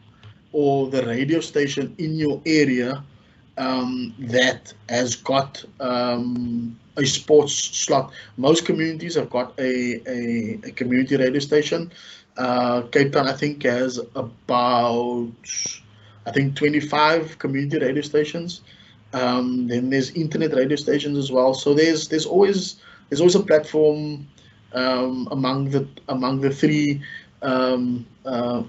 or the radio station in your area that has got a sports slot. Most communities have got a community radio station. Cape Town, I think, has about, I think, 25 community radio stations. Then there's internet radio stations as well. So there's always a platform among the three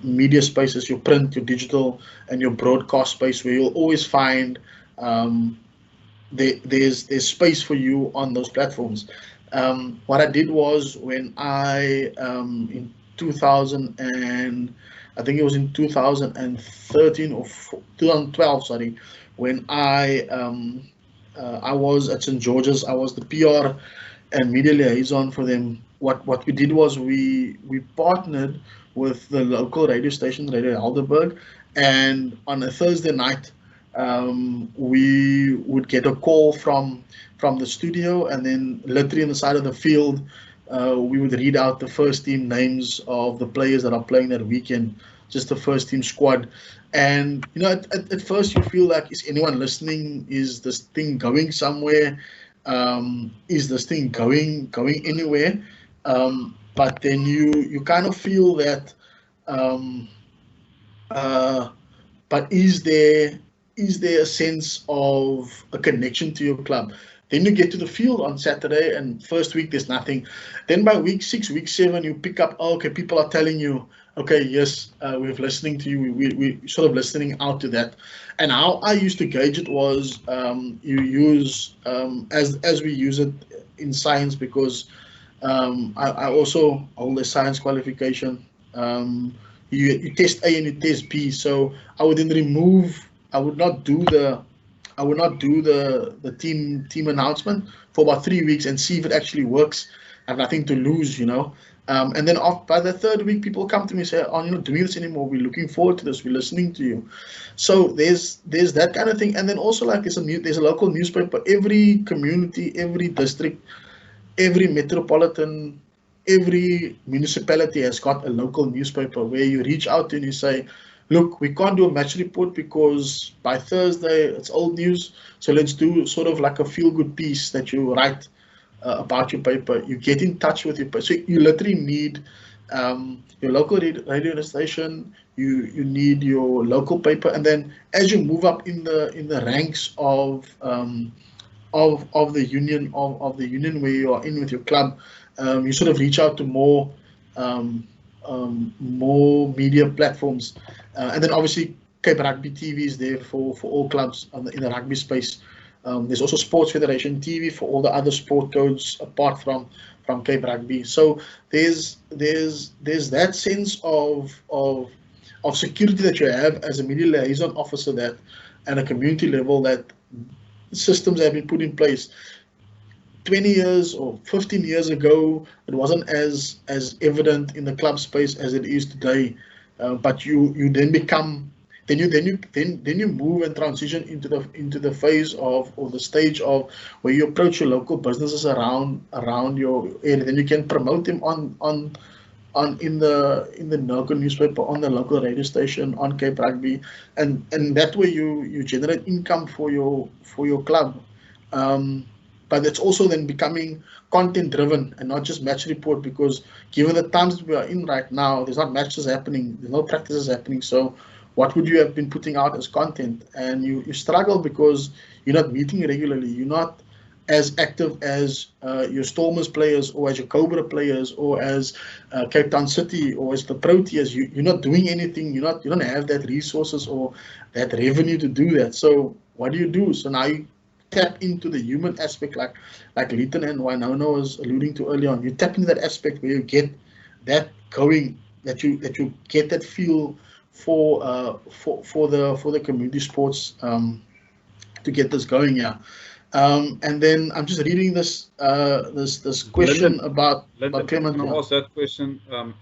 media spaces: your print, your digital, and your broadcast space, where you'll always find there's space for you on those platforms. What I did was, when I in 2000 and I think it was in 2013 or 2012, sorry, when I was at St. George's. I was the PR and media liaison for them. What we did was we partnered with the local radio station, Radio Helderberg, and on a Thursday night, we would get a call from the studio, and then literally on the side of the field, we would read out the first team names of the players that are playing that weekend, just the first team squad. And at first you feel like, is anyone listening? Is this thing going somewhere? Is this thing going anywhere? But then you kind of feel that, but is there a sense of a connection to your club? Then you get to the field on Saturday, and first week there's nothing. Then by week 6, week 7, you pick up, okay, people are telling you, okay, yes, we're listening to you. We sort of listening out to that. And how I used to gauge it was, you use, as we use it in science, because I also hold a science qualification. You test A and you test B. So I would then I would not do the team announcement for about 3 weeks and see if it actually works. I have nothing to lose, And then by the third week, people come to me and say, "Oh, you're not doing this anymore. We're looking forward to this. We're listening to you." So there's that kind of thing. And then also, like, there's a local newspaper. Every community, every district, every metropolitan, every municipality has got a local newspaper where you reach out to and you say, "Look, we can't do a match report because by Thursday it's old news. So let's do sort of like a feel-good piece that you write about your paper." You get in touch with your paper. So you literally need your local radio station. You need your local paper, and then as you move up in the ranks of the union where you are in with your club, you sort of reach out to more media platforms, and then obviously Cape Rugby TV is there for all clubs in the rugby space. There's also Sports Federation TV for all the other sport codes apart from Cape Rugby. So there's that sense of security that you have as a media liaison officer, that at a community level, that systems have been put in place. 20 years or 15 years ago, it wasn't as evident in the club space as it is today. But you then become, then you move and transition into the phase of, or the stage of, where you approach your local businesses around your area. Then you can promote them in the local newspaper, on the local radio station, on Cape Rugby, and that way you generate income for your club. But it's also then becoming content driven and not just match report, because given the times that we are in right now, there's not matches happening, there's no practices happening. So what would you have been putting out as content? And you struggle because you're not meeting regularly. You're not as active as your Stormers players, or as your Cobra players, or as Cape Town City, or as the Proteas. You're not doing anything. You don't have that resources or that revenue to do that. So what do? So now you tap into the human aspect, like Lyndon and Wynona was alluding to earlier on. You tap into that aspect where you get that going, that you get that feel for the community sports to get this going. Yeah. And then I'm just reading this question Lyndon, about Clement. Can I ask that question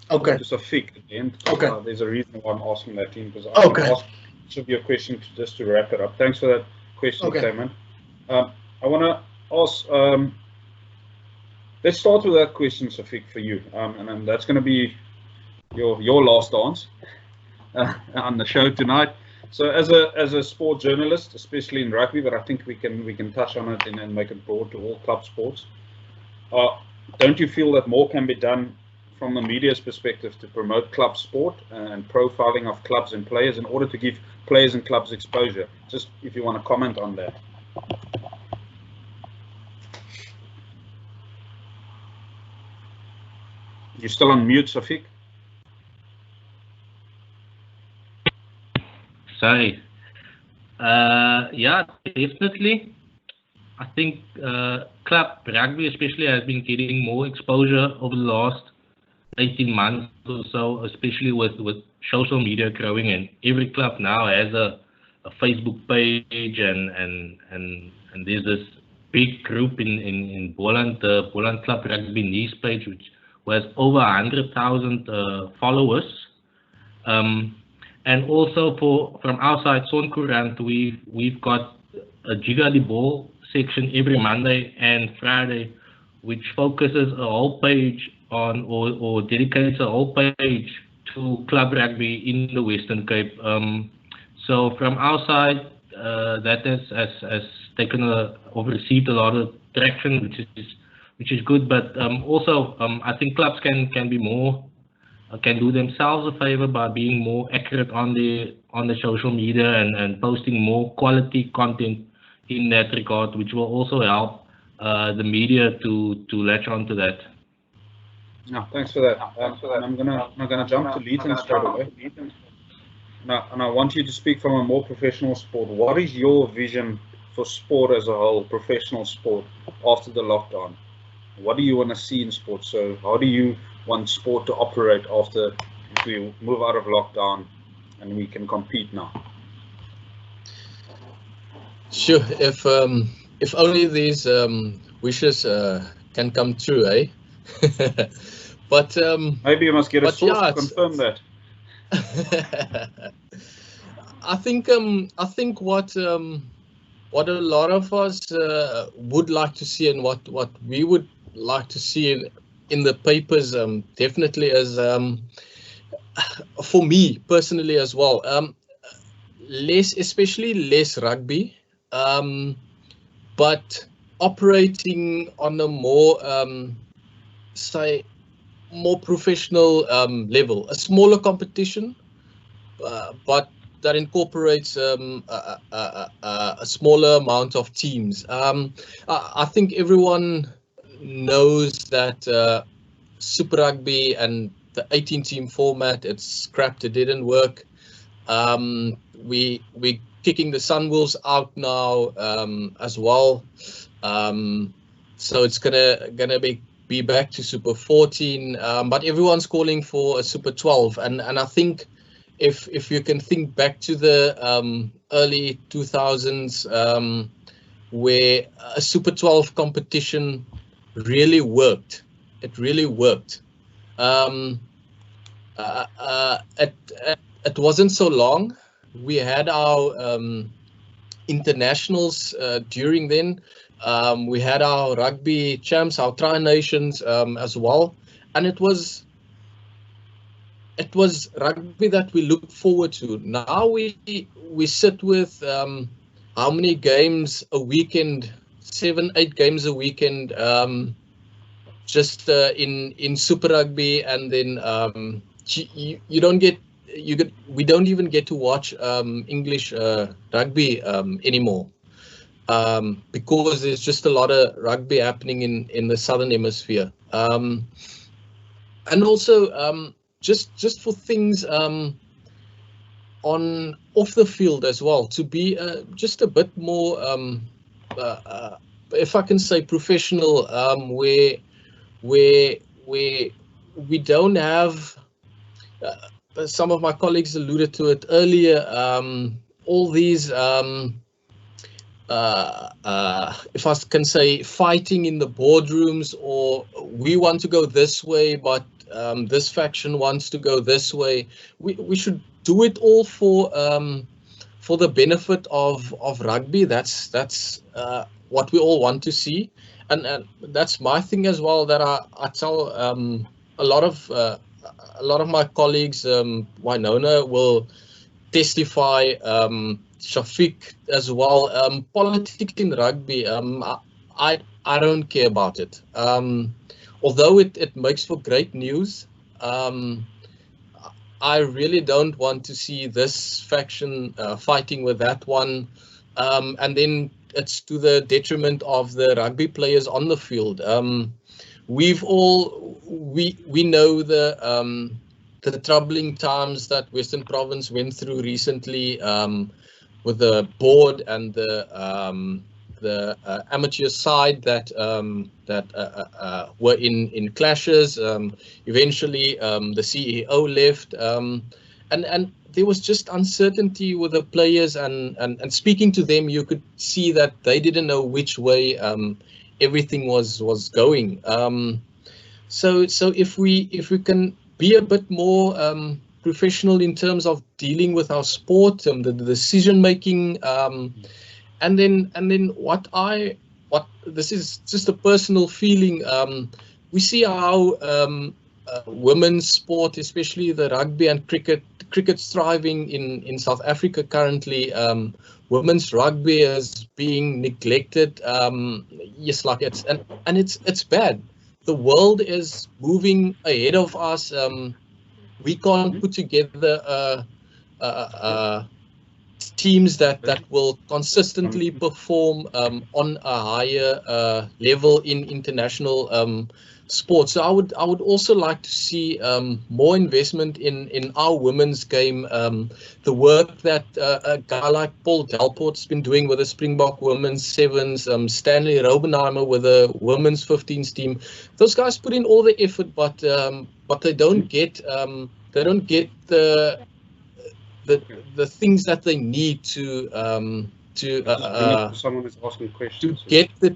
okay. to Shafiek at the end? Okay. There's a reason why I'm asking that team, because I can ask each of your questions just to wrap it up. Thanks for that question, Clement. I want to ask, let's start with that question, Shafiek, for you. And that's going to be your last dance on the show tonight. So as a sport journalist, especially in rugby, but I think we can touch on it and make it broad to all club sports. Don't you feel that more can be done from the media's perspective to promote club sport and profiling of clubs and players in order to give players and clubs exposure? Just if you want to comment on that. You're still on mute, Shafiek. Sorry. Yeah, definitely. I think club rugby especially has been getting more exposure over the last 18 months or so, especially with social media growing, and every club now has a Facebook page, and there's this big group in Boland, the Boland Club Rugby News page, which has over 100,000 followers. And also from our side, Soncourant, we've got a Giga the Ball section every Monday and Friday, which focuses a whole page on or dedicates a whole page to club rugby in the Western Cape. So from our side, that has taken or received a lot of traction, which is good. But also, I think clubs can be more. Can do themselves a favor by being more accurate on the social media and posting more quality content in that regard, which will also help the media to latch onto that. No, thanks for that. I'm gonna jump to Leighton straight away. Now, and I want you to speak from a more professional sport. What is your vision for sport as a whole, professional sport, after the lockdown? What do you want to see in sport? So how do you want sport to operate after, if we move out of lockdown and we can compete now? Sure. If only these wishes can come true, eh? But maybe you must get a source to confirm that. I think what a lot of us would like to see, and what we would like to see in the papers, definitely is, for me personally as well, especially less rugby, but operating on a more more professional level, a smaller competition, but that incorporates a smaller amount of teams. I think everyone knows that Super Rugby and the 18-team format, it's scrapped, it didn't work. We're kicking the Sunwolves out now as well. So it's gonna be back to Super 14, but everyone's calling for a Super 12, and I think if you can think back to the early 2000s, where a Super 12 competition really worked. It really worked. It wasn't so long. We had our internationals during then. We had our rugby champs, our tri-nations as well, and it was rugby that we look forward to. Now we sit with how many games a weekend? 7-8 games a weekend, just in Super Rugby, and then we don't even get to watch English rugby anymore, because there's just a lot of rugby happening in the Southern Hemisphere, and also just for things on off the field as well, to be just a bit more if I can say professional, where we don't have, some of my colleagues alluded to it earlier, all these if I can say, fighting in the boardrooms, or we want to go this way but this faction wants to go this way. We should do it all for the benefit of rugby. That's what we all want to see, and that's my thing as well, that I tell a lot of my colleagues. Wynona will testify, Shafiek as well. Politics in rugby, I don't care about it. although it makes for great news, I really don't want to see this faction fighting with that one, and then it's to the detriment of the rugby players on the field. We know the troubling times that Western Province went through recently with the board and the amateur side that were in clashes. Eventually, the CEO left, and there was just uncertainty with the players. And speaking to them, you could see that they didn't know which way everything was going. So if we can be a bit more professional in terms of dealing with our sport, the decision making. And then what this is just a personal feeling. We see how women's sport, especially the rugby and cricket's thriving in South Africa currently. Women's rugby is being neglected. Yes, like it's bad. The world is moving ahead of us. We can't put together teams that will consistently perform on a higher level in international sports. So I would also like to see more investment in our women's game. The work that a guy like Paul Delport's been doing with the Springbok women's sevens, Stanley Robenheimer with the women's 15s team. Those guys put in all the effort, but they don't get the things that they need to someone is asking questions. To get the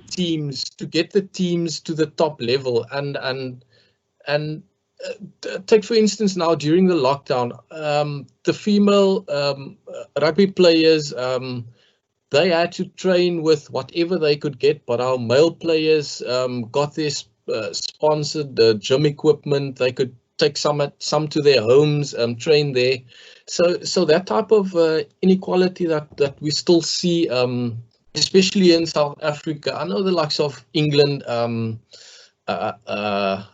teams to the top level. And take for instance now during the lockdown, the female rugby players, they had to train with whatever they could get, but our male players got their sponsored gym equipment. They could take some to their homes, train there. So that type of inequality that we still see, especially in South Africa. I know the likes of England, the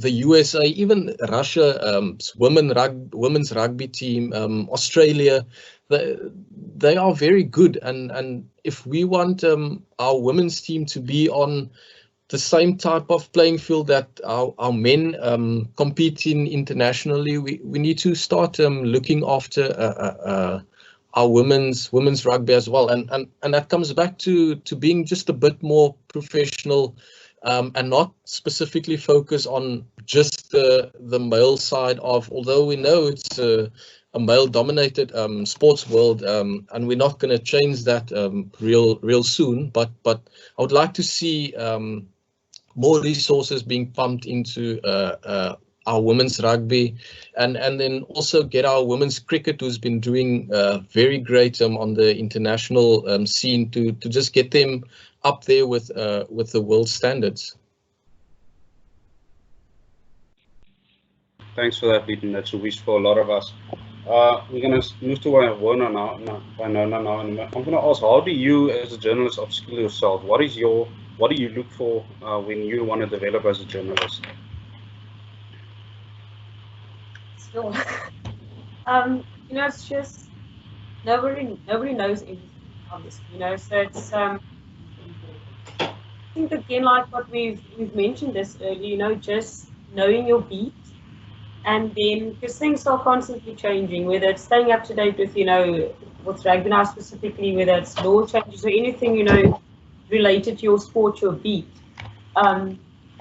USA, even Russia, women's rugby team, Australia, they are very good. And if we want our women's team to be on the same type of playing field that our men compete in internationally, we need to start looking after our women's rugby as well, and that comes back to being just a bit more professional, and not specifically focus on just the male side of, although we know it's a male-dominated sports world, and we're not going to change that real soon. But I would like to see more resources being pumped into our women's rugby, and then also get our women's cricket, who's been doing very great on the international scene, to just get them up there with the world standards. Thanks for that, Lyndon. That's a wish for a lot of us. We're going to move to Wynona now, and I'm going to ask, how do you, as a journalist, upskill yourself? What do you look for when you want to develop as a journalist? Sure. It's just nobody knows anything, obviously. So it's I think again, like what we've mentioned this earlier. Just knowing your beat, and then because things are constantly changing, whether it's staying up to date with with rugby now specifically, whether it's law changes or anything related to your sport, your beat.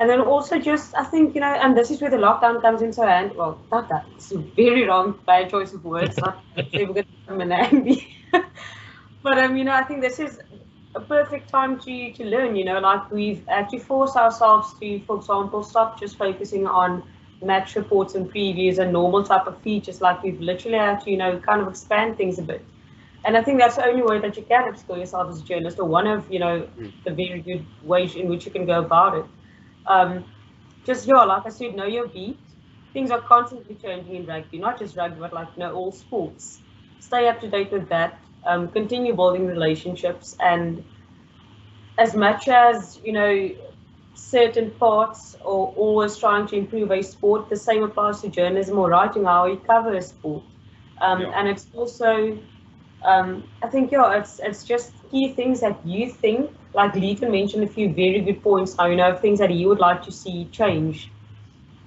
And then also just, I think, and this is where the lockdown comes into hand. Well, not that, it's a very bad choice of words. Not say we're going to become an angry. But, I think this is a perfect time to learn, like we've actually forced ourselves to, for example, stop just focusing on match reports and previews and normal type of features. Like we've literally had to, kind of expand things a bit. And I think that's the only way that you can upskill yourself as a journalist, or one of, the very good ways in which you can go about it. Like I said, know your beat. Things are constantly changing in rugby, not just rugby, but like, all sports. Stay up to date with that. Continue building relationships, and as much as, certain parts or always trying to improve a sport. The same applies to journalism or writing, how you cover a sport. And it's also, I think, it's just key things that you think, like Leighton mentioned a few very good points now, things that he would like to see change.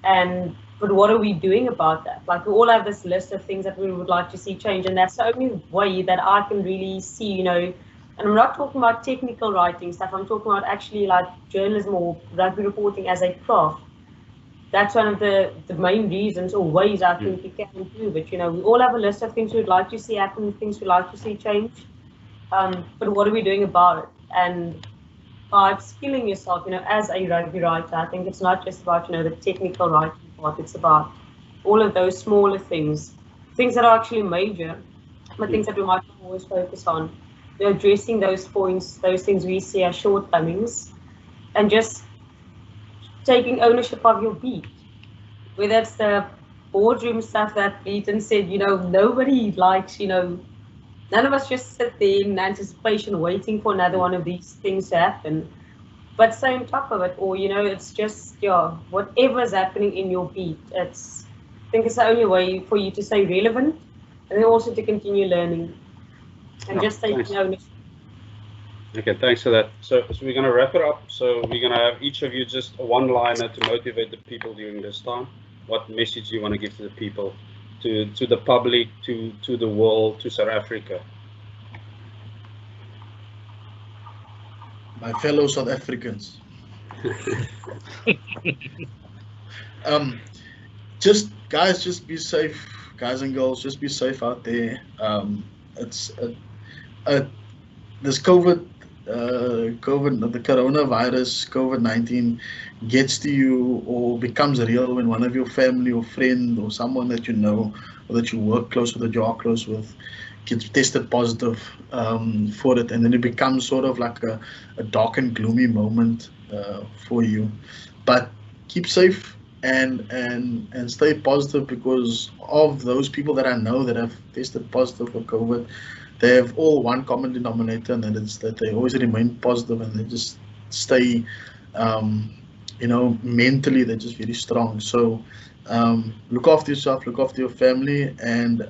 But what are we doing about that? Like, we all have this list of things that we would like to see change, and that's the only way that I can really see, and I'm not talking about technical writing stuff, I'm talking about actually like journalism or rugby reporting as a craft. That's one of the main reasons or ways I think we can improve it. We all have a list of things we'd like to see happen, things we'd like to see change, but what are we doing about it? And by skilling yourself, as a rugby writer, I think it's not just about, the technical writing part. It's about all of those smaller things that are actually major, but things that we might not always focus on. Addressing those points, those things we see as shortcomings, and just taking ownership of your beat. Whether it's the boardroom stuff that Leighton said, nobody likes, none of us just sit there in anticipation waiting for another one of these things to happen. But stay on top of it, or, it's just, whatever's happening in your beat, I think it's the only way for you to stay relevant, and then also to continue learning, and just taking ownership. Okay, thanks for that. So we're going to wrap it up. So we're going to have each of you just a one-liner to motivate the people during this time. What message do you want to give to the people, to the public, to the world, to South Africa? My fellow South Africans. Just be safe, guys and girls. Just be safe out there. This COVID, the coronavirus, COVID-19 gets to you or becomes real when one of your family or friend or someone that you know or that you work close with, that you are close with, gets tested positive for it, and then it becomes sort of like a dark and gloomy moment for you. But keep safe and stay positive, because of those people that I know that have tested positive for COVID, they have all one common denominator, and that is that they always remain positive and they just stay, mentally they're just very strong. So look after yourself, look after your family, and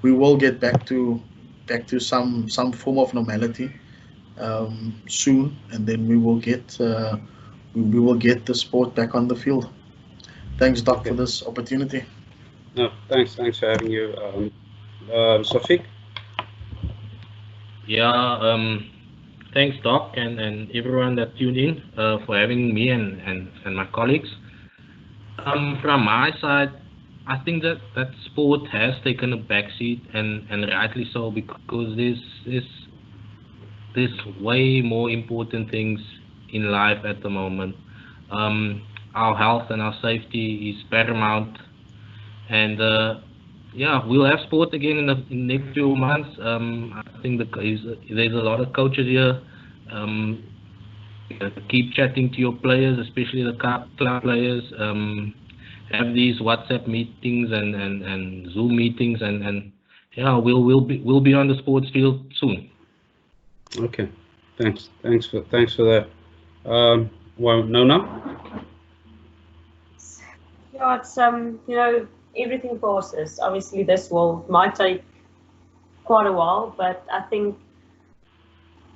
we will get back to some form of normality soon, and then we will get the sport back on the field. Thanks, Doc, for this opportunity. No, thanks for having you, Shafiek. Yeah, thanks, Doc, and everyone that tuned in for having me and my colleagues. From my side, I think that sport has taken a backseat, and rightly so, because there's way more important things in life at the moment. Our health and our safety is paramount, and we'll have sport again in the next few months. I think there's a lot of coaches here. Keep chatting to your players, especially the club players. Have these WhatsApp meetings and Zoom meetings, and we'll be on the sports field soon. Okay, thanks for that. Wynona? Yeah, it's everything passes. Obviously, this might take quite a while, but I think,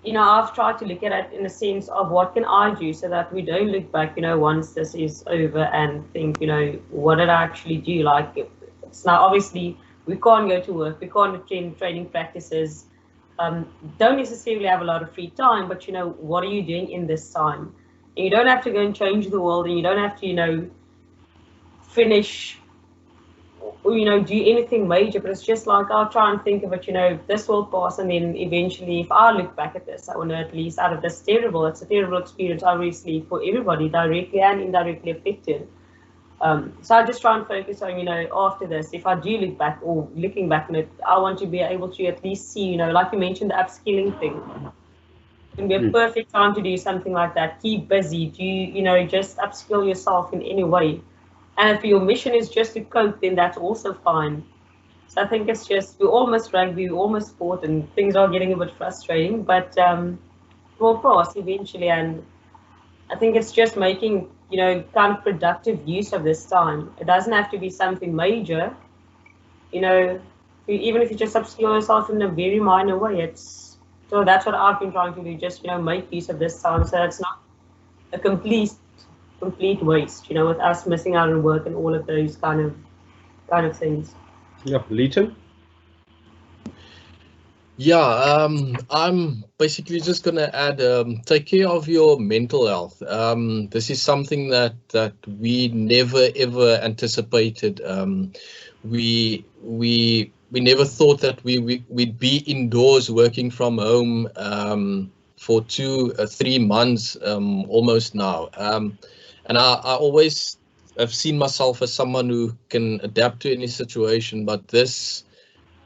I've tried to look at it in the sense of what can I do so that we don't look back, once this is over and think, what did I actually do? Like, it's now obviously we can't go to work, we can't attend training practices, don't necessarily have a lot of free time, but what are you doing in this time? And you don't have to go and change the world, and you don't have to, finish, do anything major, but it's just like, I'll try and think of it, this will pass, and then eventually, if I look back at this, I want to at least out of this it's a terrible experience, obviously, for everybody, directly and indirectly affected. So I just try and focus on, after this, if I do look back or looking back on it, I want to be able to at least see, like you mentioned, the upskilling thing. It can be a perfect time to do something like that. Keep busy, just upskill yourself in any way. And if your mission is just to cope, then that's also fine. So I think it's just, we're almost rugby, we're almost sport, and things are getting a bit frustrating, but we'll pass eventually. And I think it's just making, kind of productive use of this time. It doesn't have to be something major, even if you just upskill yourself in a very minor way. So that's what I've been trying to do, just, make use of this time so it's not a complete waste, with us missing out on work and all of those kind of things. Yeah, Leighton? Yeah, I'm basically just gonna add, take care of your mental health. This is something that we never ever anticipated. We never thought that we'd be indoors working from home for 3 months almost now. And I always have seen myself as someone who can adapt to any situation, but this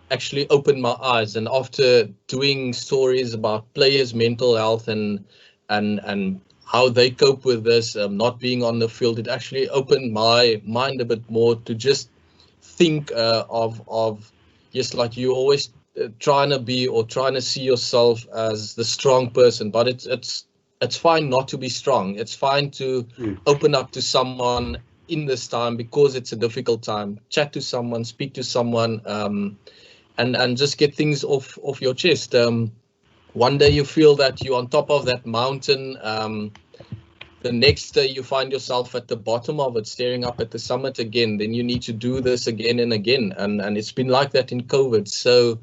actually opened my eyes. And after doing stories about players' mental health and how they cope with this, not being on the field, it actually opened my mind a bit more to just think of just like you always trying to see yourself as the strong person, but it's fine not to be strong. It's fine to open up to someone in this time, because it's a difficult time. Chat to someone, speak to someone, and just get things off your chest. One day you feel that you're on top of that mountain. The next day you find yourself at the bottom of it, staring up at the summit again. Then you need to do this again and again. And it's been like that in COVID. So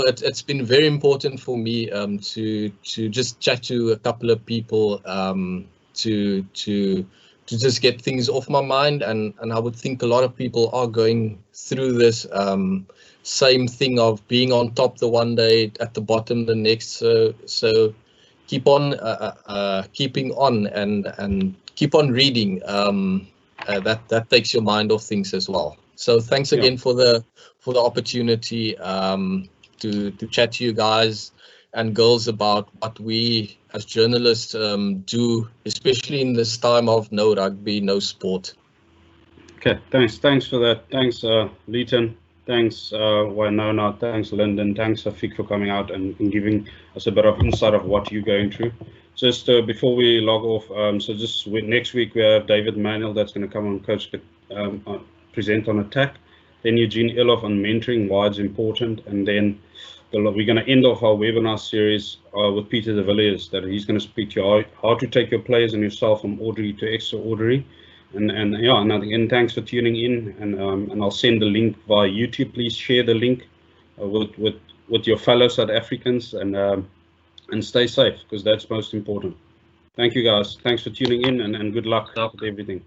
it's been very important for me to just chat to a couple of people to just get things off my mind. And I would think a lot of people are going through this same thing of being on top the one day, at the bottom the next. So keep on keeping on and keep on reading. That takes your mind off things as well. So thanks again for the opportunity to chat to you guys and girls about what we as journalists do, especially in this time of no rugby, no sport. Okay, thanks for that. Thanks, Leighton. Thanks, Wynona. Thanks, Lyndon. Thanks, Shafiek, for coming out and giving us a bit of insight of what you're going through. Just before we log off, next week we have David Manuel that's going to come on coach, present on attack. Then Eugene Eloff on mentoring, why it's important, and then we're going to end off our webinar series with Peter de Villiers, that he's going to speak to you how to take your players and yourself from ordinary to extraordinary. And thanks for tuning in. And I'll send the link via YouTube. Please share the link with your fellow South Africans, and stay safe, because that's most important. Thank you guys. Thanks for tuning in, and good luck with everything.